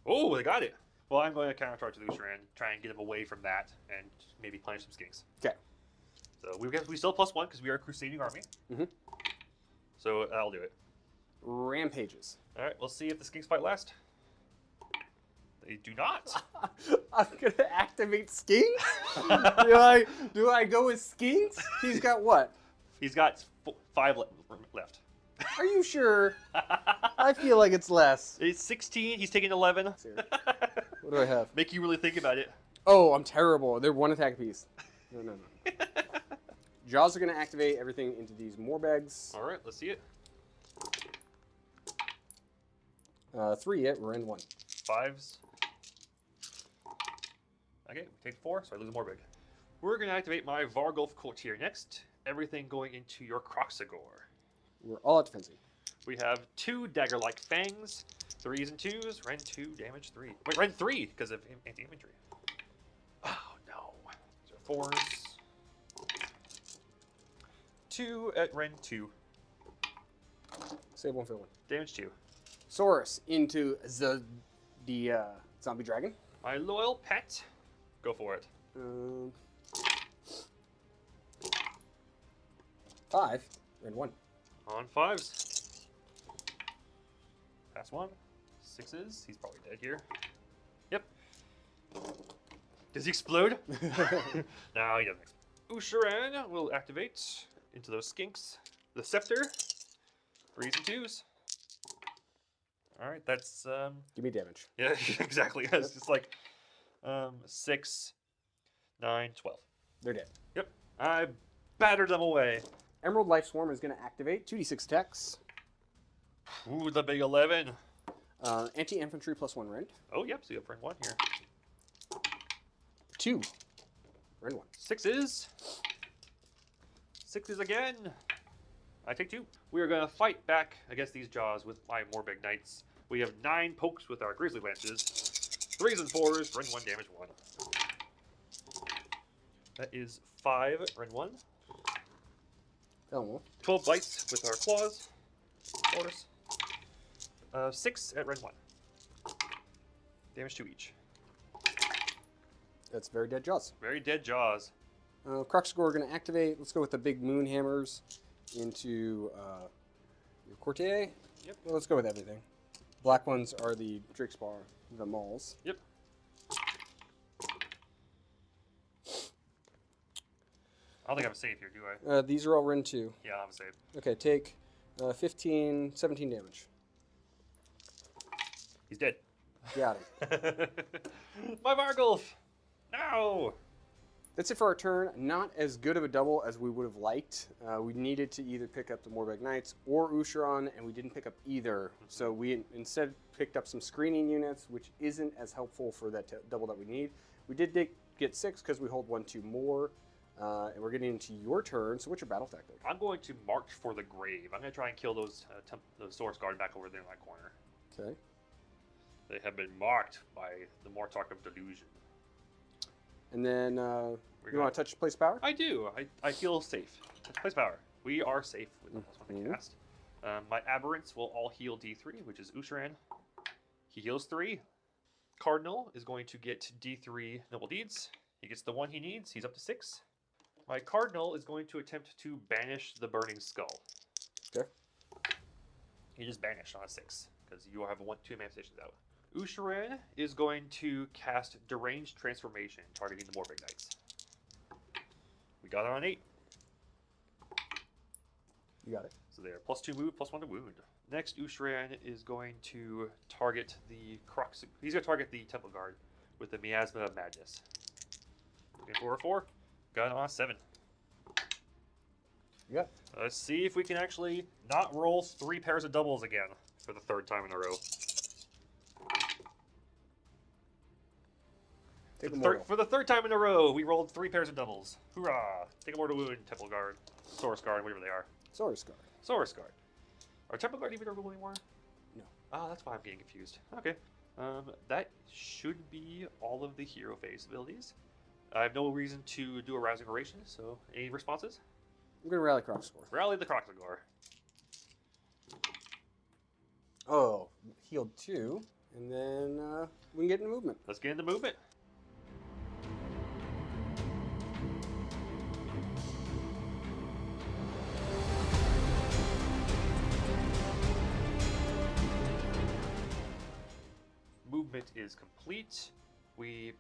S2: Oh, they got it. Well, I'm going to countercharge the Lucian, try and get him away from that, and maybe punish some skinks.
S1: Okay.
S2: So we still +1 because we are a crusading army.
S1: Mm-hmm.
S2: So I'll do it.
S1: Rampages.
S2: All right, we'll see if the skinks fight last. They do not.
S1: I'm gonna activate skinks. do I go with skinks? He's got what?
S2: He's got 5 left.
S1: Are you sure? I feel like it's less.
S2: It's 16. He's taking 11.
S1: What do I have?
S2: Make you really think about it.
S1: Oh, I'm terrible. They're 1 attack apiece. No. Jaws are gonna activate everything into these Morbags.
S2: All right, let's see it.
S1: 3 hit, we're in 1.
S2: 5s. Okay, we take 4, so I lose a Morbig. We're going to activate my Vargulf Courtier next. Everything going into your Croxagore.
S1: We're all at defensive.
S2: We have 2 dagger-like fangs, 3s and 2s, rend 2, damage 3. Wait, rend 3 because of anti-infantry. Oh no. These are 4s. 2 at rend 2.
S1: Save 1 for 1.
S2: Damage 2.
S1: Saurus into the zombie dragon.
S2: My loyal pet. Go for it.
S1: 5, rend 1.
S2: On 5s. Pass 1. 6s. He's probably dead here. Yep. Does he explode? No, he doesn't. Usharan will activate into those skinks. The scepter. 3s and 2s. All right, that's
S1: Give me damage.
S2: yeah, exactly. It's just like 6, 9, 12.
S1: They're dead.
S2: Yep, I battered them away.
S1: Emerald Life Swarm is going to activate 2d6 attacks.
S2: Ooh, the big 11.
S1: Anti-infantry +1 rend.
S2: Oh, yep. So you have rend 1 here.
S1: 2, rend 1.
S2: 6s. 6s again. I take 2. We are going to fight back against these jaws with my Morbig Knights. We have 9 pokes with our Grizzly Lances. 3s and 4s, rend 1, damage 1. That is 5, rend 1. 12 bites with our claws. Of course. 6 at rend 1. Damage 2 each.
S1: That's very dead jaws.
S2: Very dead jaws.
S1: Croxagore are going to activate. Let's go with the big moon hammers into your Courtier.
S2: Yep.
S1: Well, let's go with everything. Black ones are the Drixbar, the Mauls.
S2: Yep. I don't think I'm safe here, do I?
S1: These are all rend 2.
S2: Yeah, I'm safe.
S1: Okay, take 15, 17 damage.
S2: He's dead.
S1: Got him.
S2: My Vargulf! No!
S1: That's it for our turn. Not as good of a double as we would have liked. We needed to either pick up the Morbeg Knights or Usharan, and we didn't pick up either. So we instead picked up some screening units, which isn't as helpful for that double that we need. We did get 6 because we hold 1, 2 more. And we're getting into your turn. So what's your battle tactic?
S2: I'm going to march for the grave. I'm going to try and kill those Source Guard back over there in that corner.
S1: Okay.
S2: They have been marked by the Mortarch of Delusion.
S1: And then you want to touch place power?
S2: I do. I feel safe. Touch place power. We are safe with this one cast. My Abhorrants will all heal D3, which is Usharan. He heals 3. Cardinal is going to get D3 Noble Deeds. He gets the 1 he needs. He's up to 6. My Cardinal is going to attempt to banish the Burning Skull.
S1: Okay.
S2: He just banished on a 6, because you have 2 manifestations out. Ushiran is going to cast Deranged Transformation, targeting the Morbid Knights. We got it on 8.
S1: You got it.
S2: So there, +2 move, +1 to wound. Next, Ushiran is going to target the Crocs. He's going to target the Temple Guard with the Miasma of Madness. Okay, 4 or 4. Got it on 7.
S1: Yeah.
S2: Let's see if we can actually not roll 3 pairs of doubles again for the 3rd time in a row. For the 3rd time in a row, we rolled 3 pairs of doubles. Hoorah! Take a mortal wound, Temple Guard, Saurus Guard, whatever they are.
S1: Saurus Guard.
S2: Saurus Guard. Are Temple Guard even a rule anymore?
S1: No.
S2: Ah, that's why I'm getting confused. Okay. That should be all of the hero phase abilities. I have no reason to do a rousing oration, so any responses?
S1: I'm going to rally Crocscore.
S2: Rally the Crocscore.
S1: Oh, healed 2. And then we can get into movement.
S2: Let's get into movement. Movement is complete. We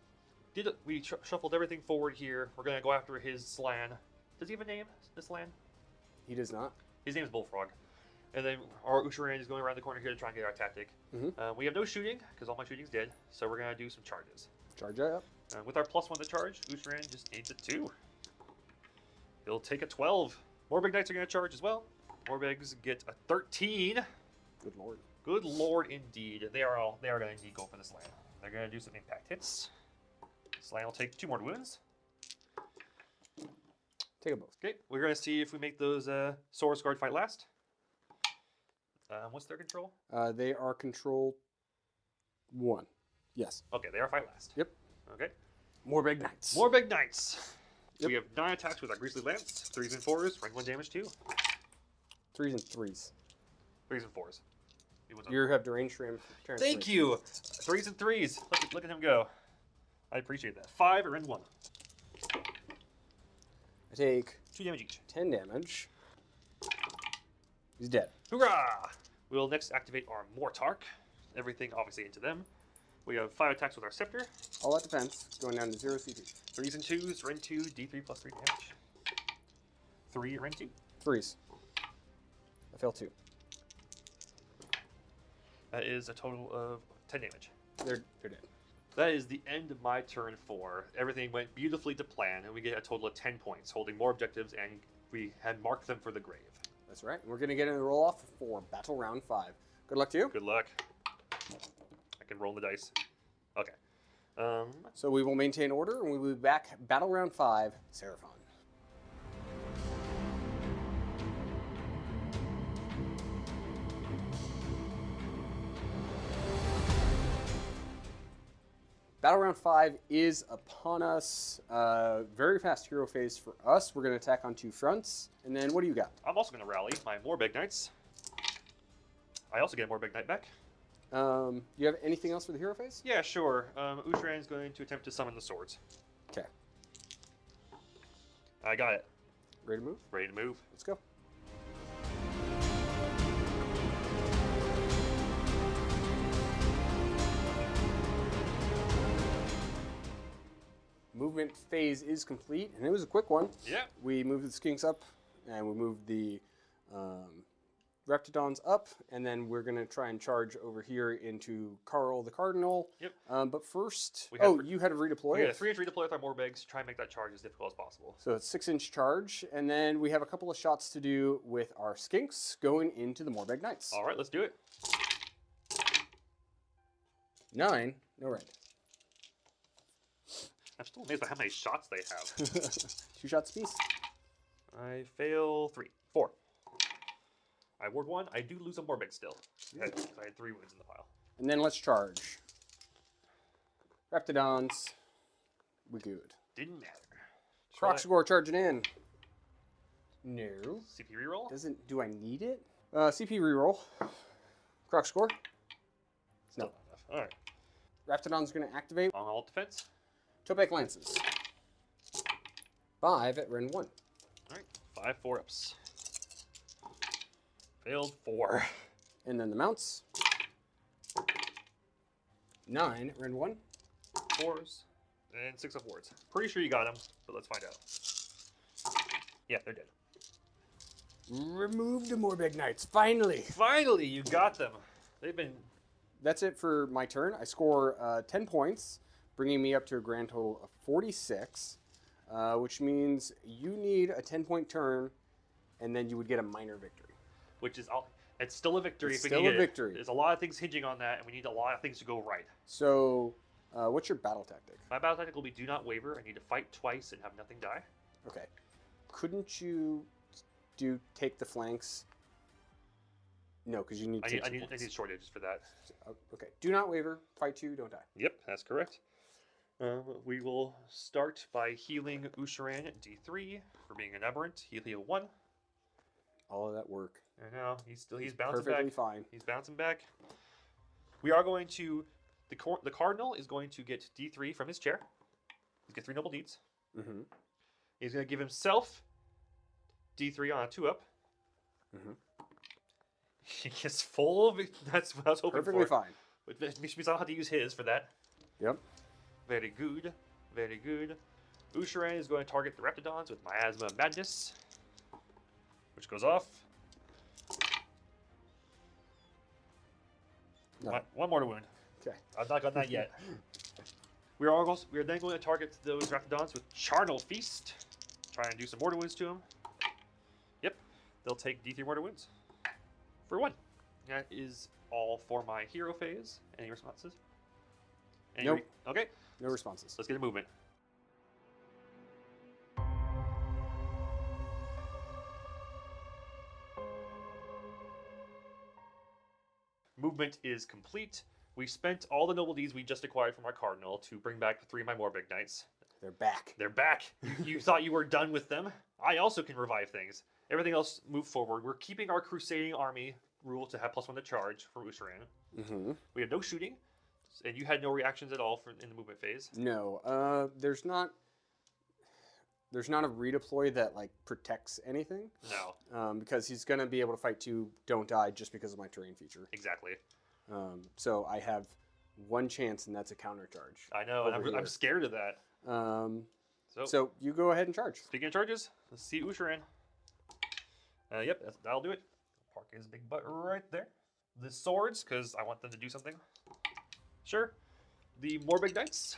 S2: shuffled everything forward here. We're gonna go after his Slan. Does he have a name, this Slan?
S1: He does not.
S2: His name is Bullfrog. And then our Ushiran is going around the corner here to try and get our tactic. We have no shooting, because all my shooting's dead, so we're gonna do some charges.
S1: Charge up.
S2: With our +1 to charge, Ushiran just needs a 2. He'll take a 12. Morbid Knights are gonna charge as well. Morbigs get a 13.
S1: Good lord.
S2: Good lord, indeed. They are going to indeed go for the Slan. They're going to do some impact hits. Slan will take 2 more wounds.
S1: Take a both.
S2: Okay, we're going to see if we make those Saurus Guard fight last. What's their control?
S1: They are control 1. Yes.
S2: Okay, they are fight last.
S1: Yep.
S2: Okay.
S1: More big knights.
S2: More big knights.
S1: Yep.
S2: We have 9 attacks with our Grisly Lance. 3s and 4s. Rank 1 damage 2.
S1: 3s and 3s.
S2: 3s and 4s.
S1: You have deranged ram.
S2: Thank you. 3s and 3s. Look at him go. I appreciate that. 5 or in 1.
S1: I take
S2: 2 damage each.
S1: 10 damage. He's dead.
S2: Hoorah! We'll next activate our Mortark. Everything obviously into them. We have 5 attacks with our Scepter.
S1: All out defense, going down to 0 CP.
S2: 3s and 2s, Ren 2, D3 +3 damage. 3, Ren 2.
S1: 3s. I fail 2.
S2: That is a total of 10 damage.
S1: They're dead.
S2: That is the end of my turn 4. Everything went beautifully to plan, and we get a total of 10 points, holding more objectives, and we had marked them for the grave.
S1: That's right. We're going to get in the roll-off for Battle Round 5. Good luck to you.
S2: Good luck. I can roll the dice. Okay.
S1: So we will maintain order, and we will be back Battle Round 5, Seraphon. Battle Round 5 is upon us. Very fast hero phase for us. We're going to attack on 2 fronts. And then what do you got?
S2: I'm also going to rally my Morbeg Knights. I also get a Morbeg Knight back.
S1: Do you have anything else for the hero phase?
S2: Yeah, sure. Ushiran is going to attempt to summon the swords.
S1: Okay.
S2: I got it.
S1: Ready to move?
S2: Ready to move.
S1: Let's go. Movement phase is complete, and it was a quick one.
S2: Yeah.
S1: We moved the skinks up, and we moved the reptidons up, and then we're going to try and charge over here into Carl the Cardinal.
S2: Yep.
S1: But first, you had to redeploy.
S2: We had a 3-inch redeploy with our Morbegs to try and make that charge as difficult as possible.
S1: So it's 6-inch charge, and then we have a couple of shots to do with our skinks going into the Morbeg Knights.
S2: All right, let's do it.
S1: 9, no red.
S2: I'm still amazed by how many shots they have.
S1: 2 shots apiece.
S2: I fail 3. 4. I ward 1. I do lose a Morbeg still. I had 3 wounds in the pile.
S1: And then let's charge. Reptidons. We good.
S2: Didn't matter.
S1: Crocscore charging in. No.
S2: CP reroll?
S1: Do I need it? CP reroll. Crocscore.
S2: Still not enough. Alright.
S1: Raptidon's going to activate.
S2: On all defense.
S1: Topek Lances. 5 at Ren 1.
S2: All right, 5 4-ups. Failed 4.
S1: And then the mounts. 9 at Ren 1.
S2: 4s and 6 of wards. Pretty sure you got them, but let's find out. Yeah, they're dead.
S1: Remove the Morbeg Knights, finally!
S2: Finally, you got them. They've been...
S1: That's it for my turn. I score 10 points, bringing me up to a grand total of 46, which means you need a 10-point turn, and then you would get a minor victory.
S2: Which is all... It's still a victory.
S1: It's
S2: if we
S1: still
S2: can
S1: a
S2: get
S1: victory.
S2: It. There's a lot of things hinging on that, and we need a lot of things to go right.
S1: So, what's your battle tactic?
S2: My battle tactic will be do not waver. I need to fight twice and have nothing die.
S1: Okay. Couldn't you take the flanks? No, because you need
S2: I need short edges for that.
S1: Okay. Do not waver. Fight 2, don't die.
S2: Yep, that's correct. We will start by healing Usharan at D3 for being an aberrant. Heal 1.
S1: All of that work.
S2: I know, he's bouncing
S1: perfectly
S2: back.
S1: fine.
S2: He's bouncing back. We are going to... The Cardinal is going to get D3 from his chair. He's got 3 noble deeds.
S1: Mm-hmm.
S2: He's going to give himself D3 on a 2-up.
S1: Mm-hmm.
S2: He gets full of... That's what I was hoping
S1: Perfectly
S2: for.
S1: fine.
S2: Which means I'll have to use his for that.
S1: Yep.
S2: Very good. Very good. Usharan is going to target the Raptidons with Miasma Madness, which goes off.
S1: No.
S2: One mortal wound.
S1: Okay.
S2: I've not gotten that yet. We are then going to target those Raptidons with Charnel Feast. Try and do some mortal wounds to them. Yep. They'll take D3 mortal wounds. For 1. That is all for my hero phase. Any responses?
S1: Nope.
S2: Okay.
S1: No responses.
S2: Let's get a movement. Movement is complete. We spent all the noble deeds we just acquired from our Cardinal to bring back 3 of my Morbeg Knights.
S1: They're back.
S2: They're back. You thought you were done with them. I also can revive things. Everything else moved forward. We're keeping our Crusading Army rule to have +1 to charge for Usharan.
S1: Mm-hmm.
S2: We have no shooting, and you had no reactions at all in the movement phase.
S1: No. There's not a redeploy that like protects anything.
S2: No.
S1: Because he's gonna be able to fight 2 don't die just because of my terrain feature.
S2: Exactly.
S1: So I have 1 chance, and that's a counter charge.
S2: I know, and I'm scared of that.
S1: So you go ahead and charge.
S2: Speaking of charges, let's see Usharan. Yep, that'll do it. Park his big butt right there. The swords, because I want them to do something. Sure. The Morbeg Knights.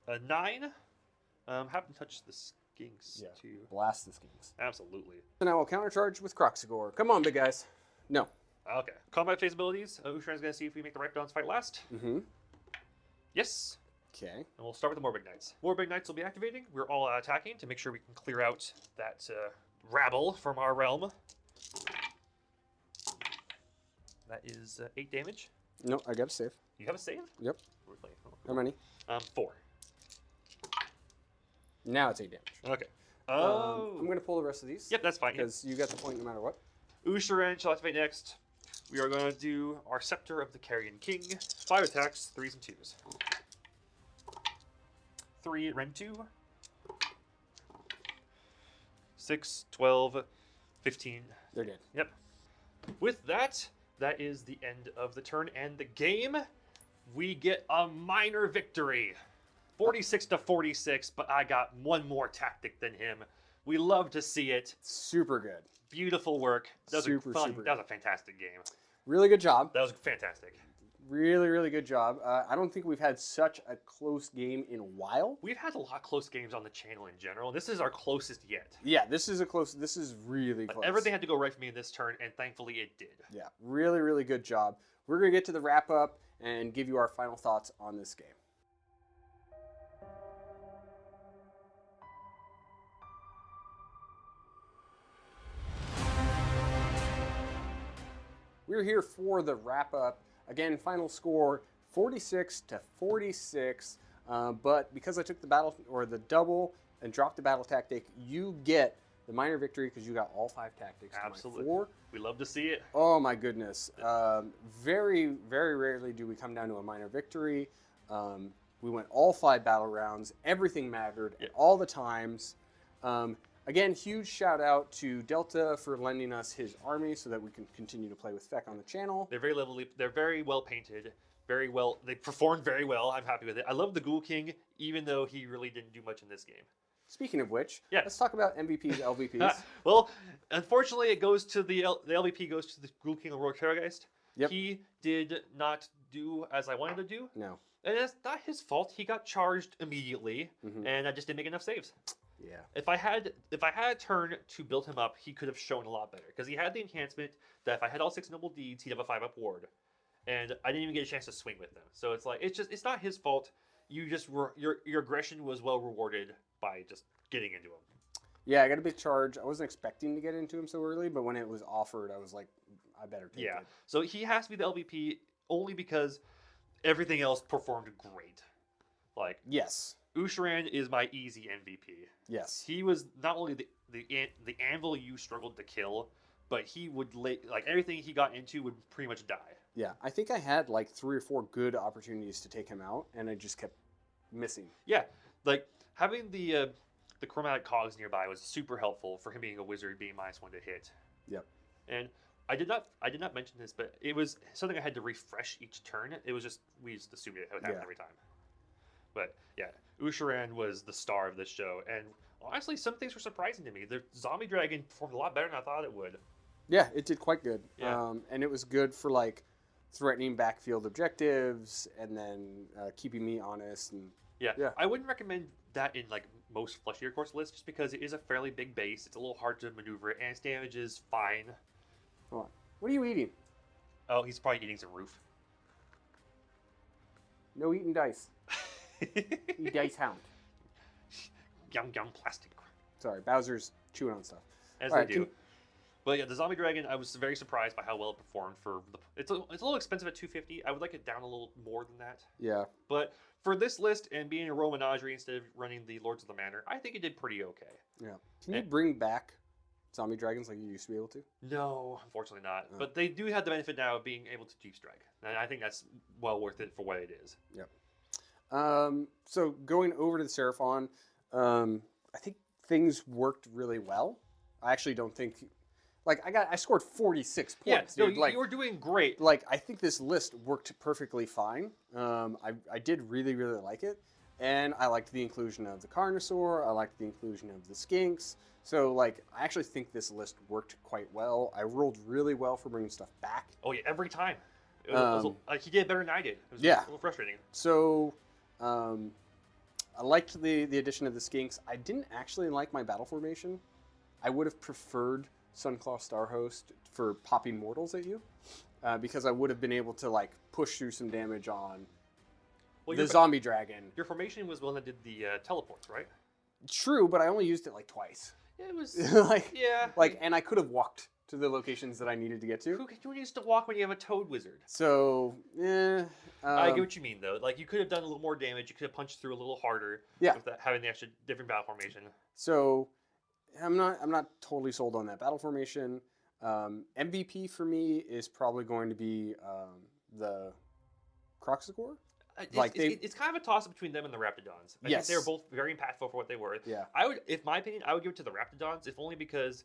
S2: 9. Have them touch the skinks too.
S1: Blast the skinks.
S2: Absolutely.
S1: So now we'll counter charge with Croxigore. Come on, big guys. No.
S2: Okay. Combat phase abilities. Usharan's going to see if we make the Raptidons fight last.
S1: Mm-hmm.
S2: Yes.
S1: Okay.
S2: And we'll start with the Morbeg Knights. Morbeg Knights will be activating. We're all attacking to make sure we can clear out that rabble from our realm. That is 8 damage.
S1: No, I got a save.
S2: You have a save?
S1: Yep.
S2: Oh,
S1: How many?
S2: 4.
S1: Now it's 8 damage.
S2: Okay. Oh.
S1: I'm going to pull the rest of these.
S2: Yep, that's fine.
S1: Because you got the point no matter what.
S2: Usharan shall activate next. We are going to do our Scepter of the Carrion King. 5 attacks, 3s and 2s. 3 at Ren 2. 6, 12, 15.
S1: They're dead.
S2: Yep. With that, that is the end of the turn and the game. We get a minor victory. 46 to 46, but I got 1 more tactic than him. We love to see it.
S1: Super good.
S2: Beautiful work. That was
S1: Super
S2: that was
S1: good.
S2: a fantastic game.
S1: Really good job.
S2: That was fantastic.
S1: Really, really good job. I don't think we've had such a close game in a while.
S2: We've had a lot of close games on the channel in general. This is our closest yet.
S1: Yeah, this is really close.
S2: Everything had to go right for me in this turn, and thankfully it did.
S1: Yeah, really, really good job. We're going to get to the wrap up and give you our final thoughts on this game. We're here for the wrap up. Again, final score 46 to 46. But because I took the double and dropped the battle tactic, you get the minor victory because you got all 5 tactics.
S2: Absolutely.
S1: To my 4.
S2: We love to see it.
S1: Oh my goodness. Very, very rarely do we come down to a minor victory. We went all 5 battle rounds. Everything mattered at all the times. Again, huge shout out to Delta for lending us his army so that we can continue to play with Feck on the channel.
S2: They're very levelly. They're very well painted. Very well. They performed very well. I'm happy with it. I love the Ghoul King, even though he really didn't do much in this game.
S1: Speaking of which,
S2: yeah.
S1: let's talk about MVPs, LVPs.
S2: Well, unfortunately, it goes to the LVP goes to the Ghoul King of Royal Terrorgeist.
S1: Yep.
S2: He did not do as I wanted to do.
S1: No.
S2: And that's not his fault. He got charged immediately, and I just didn't make enough saves.
S1: Yeah.
S2: If I had a turn to build him up, he could have shown a lot better because he had the enhancement that if I had all 6 noble deeds, he'd have a 5-up ward, and I didn't even get a chance to swing with them. So it's like it's not his fault. You just were your aggression was well rewarded by just getting into him.
S1: Yeah, I got a big charge. I wasn't expecting to get into him so early, but when it was offered, I was like, I better take it.
S2: So he has to be the LVP only because everything else performed great. Like
S1: yes.
S2: Usharan is my easy MVP.
S1: Yes.
S2: He was not only the anvil you struggled to kill, but he would everything he got into would pretty much die.
S1: Yeah, I think I had like 3 or 4 good opportunities to take him out, and I just kept missing.
S2: Yeah, like having the chromatic cogs nearby was super helpful for him being a wizard, being -1 to hit.
S1: Yep.
S2: And I did not mention this, but it was something I had to refresh each turn. It was just we just assumed it would happen every time. But yeah, Usharan was the star of this show, and honestly, some things were surprising to me. The zombie dragon performed a lot better than I thought it would.
S1: Yeah, it did quite good.
S2: Yeah.
S1: And it was good for like threatening backfield objectives, and then keeping me honest. And
S2: yeah, I wouldn't recommend that in like most Flesh Eater Course lists, just because it is a fairly big base. It's a little hard to maneuver, and its damage is fine.
S1: Hold on. What are you eating?
S2: Oh, he's probably eating some roof.
S1: No eating dice. You dice hound.
S2: Yum plastic.
S1: Sorry, Bowser's chewing on stuff.
S2: As they do. But yeah, the zombie dragon, I was very surprised by how well it performed. It's a little expensive at 250. I would like it down a little more than that.
S1: Yeah.
S2: But for this list and being a Royal Menagerie instead of running the Lords of the Manor, I think it did pretty okay.
S1: Yeah. Can you bring back zombie dragons like you used to be able to?
S2: No, unfortunately not. Oh. But they do have the benefit now of being able to deep strike, and I think that's well worth it for what it is.
S1: Yep. So going over to the Seraphon, I think things worked really well. I actually don't think, like, I scored 46 points.
S2: Yeah,
S1: dude.
S2: No, you were doing great.
S1: Like, I think this list worked perfectly fine. I did really, really like it. And I liked the inclusion of the Carnosaur. I liked the inclusion of the Skinks. So, like, I actually think this list worked quite well. I rolled really well for bringing stuff back.
S2: Oh, yeah, every time. It was, he did better than I did. It was a little frustrating.
S1: So, I liked the addition of the Skinks. I didn't actually like my battle formation. I would have preferred Sunclaw Starhost for popping mortals at you, because I would have been able to like push through some damage on the zombie dragon.
S2: Your formation was one that did the teleports, right?
S1: True, but I only used it like twice.
S2: It was
S1: and I could have walked to the locations that I needed to get to.
S2: Who needs to walk when you have a toad wizard?
S1: So,
S2: I get what you mean, though. Like, you could have done a little more damage. You could have punched through a little harder.
S1: Yeah.
S2: With that, having the extra different battle formation.
S1: So, I'm not totally sold on that battle formation. MVP for me is probably going to be the Croxagore.
S2: It's kind of a toss-up between them and the Raptidons. I think they're both very impactful for what they were.
S1: Yeah.
S2: In my opinion, I would give it to the Raptidons, if only because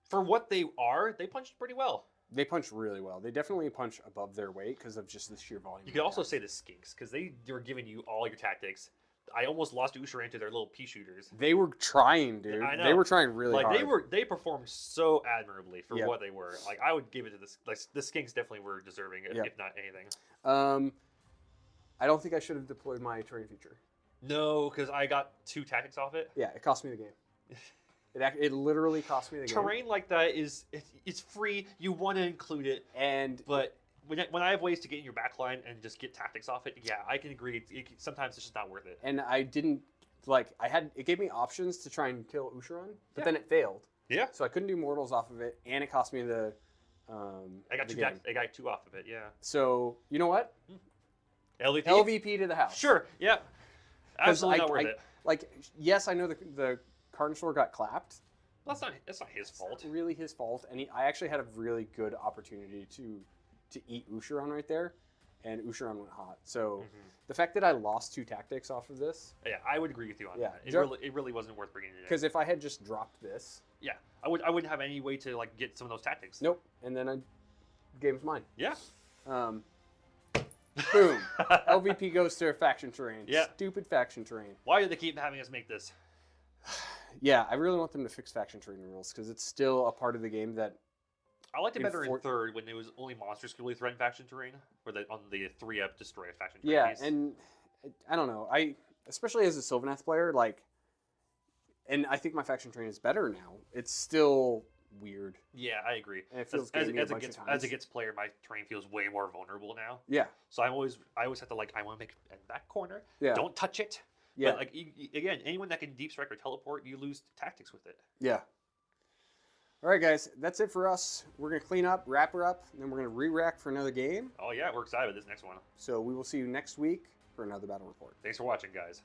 S2: for what they are, they punched pretty well.
S1: They punch really well. They definitely punch above their weight because of just the sheer volume.
S2: You could also say the Skinks, because they were giving you all your tactics. I almost lost Usharan to their little pea shooters.
S1: They were trying, dude.
S2: I know.
S1: They were trying really hard.
S2: They performed so admirably for what they were. Like, I would give it to the Skinks definitely were deserving, if not anything.
S1: I don't think I should have deployed my terrain feature.
S2: No, because I got 2 tactics off it.
S1: Yeah, it cost me the game. It literally cost me the game.
S2: Terrain like that it's free. You want to include it, but when I have ways to get in your backline and just get tactics off it, yeah, I can agree. Sometimes it's just not worth it.
S1: And I didn't it gave me options to try and kill Usharan, but then it failed.
S2: Yeah.
S1: So I couldn't do mortals off of it, and it cost me the.
S2: I got 2 off of it. Yeah.
S1: So you know what?
S2: LVP?
S1: LVP to the house.
S2: Sure. Yeah. Absolutely not worth it.
S1: Like, yes, I know the Carnosaur got clapped.
S2: That's not his fault.
S1: It's really his fault, and I actually had a really good opportunity to eat Usharan right there, and Ushiran went hot. So the fact that I lost 2 tactics off of this,
S2: Yeah, I would agree with you on
S1: Yeah,
S2: that.
S1: Joe-
S2: It really wasn't worth bringing it in.
S1: because if I had just dropped this,
S2: Yeah, I wouldn't have any way to like get some of those tactics.
S1: nope, and then game's mine.
S2: Yeah.
S1: Boom. LVP goes to faction terrain.
S2: Yeah.
S1: Stupid faction terrain.
S2: Why do they keep having us make this?
S1: Yeah, I really want them to fix faction terrain rules because it's still a part of the game that.
S2: I liked it better in
S1: Enfor-
S2: third when it was only monsters could really threaten faction terrain, or on the 3-up destroy a faction terrain
S1: Yeah,
S2: piece.
S1: and I don't know. Especially as a Sylvaneth player, like, and I think my faction terrain is better now. It's still weird.
S2: Yeah, I agree.
S1: And it feels
S2: as
S1: gamey a
S2: it
S1: bunch
S2: gets
S1: of times.
S2: player, my terrain feels way more vulnerable now.
S1: Yeah.
S2: So I always have to I want to make in that corner.
S1: Yeah.
S2: Don't touch it.
S1: Yeah.
S2: But like again, anyone that can deep strike or teleport, you lose tactics with it.
S1: Yeah. All right, guys, that's it for us. We're going to clean up, wrap her up, and then we're going to re-rack for another game.
S2: Oh yeah, we're excited with this next one.
S1: So we will see you next week for another battle report.
S2: Thanks for watching, guys.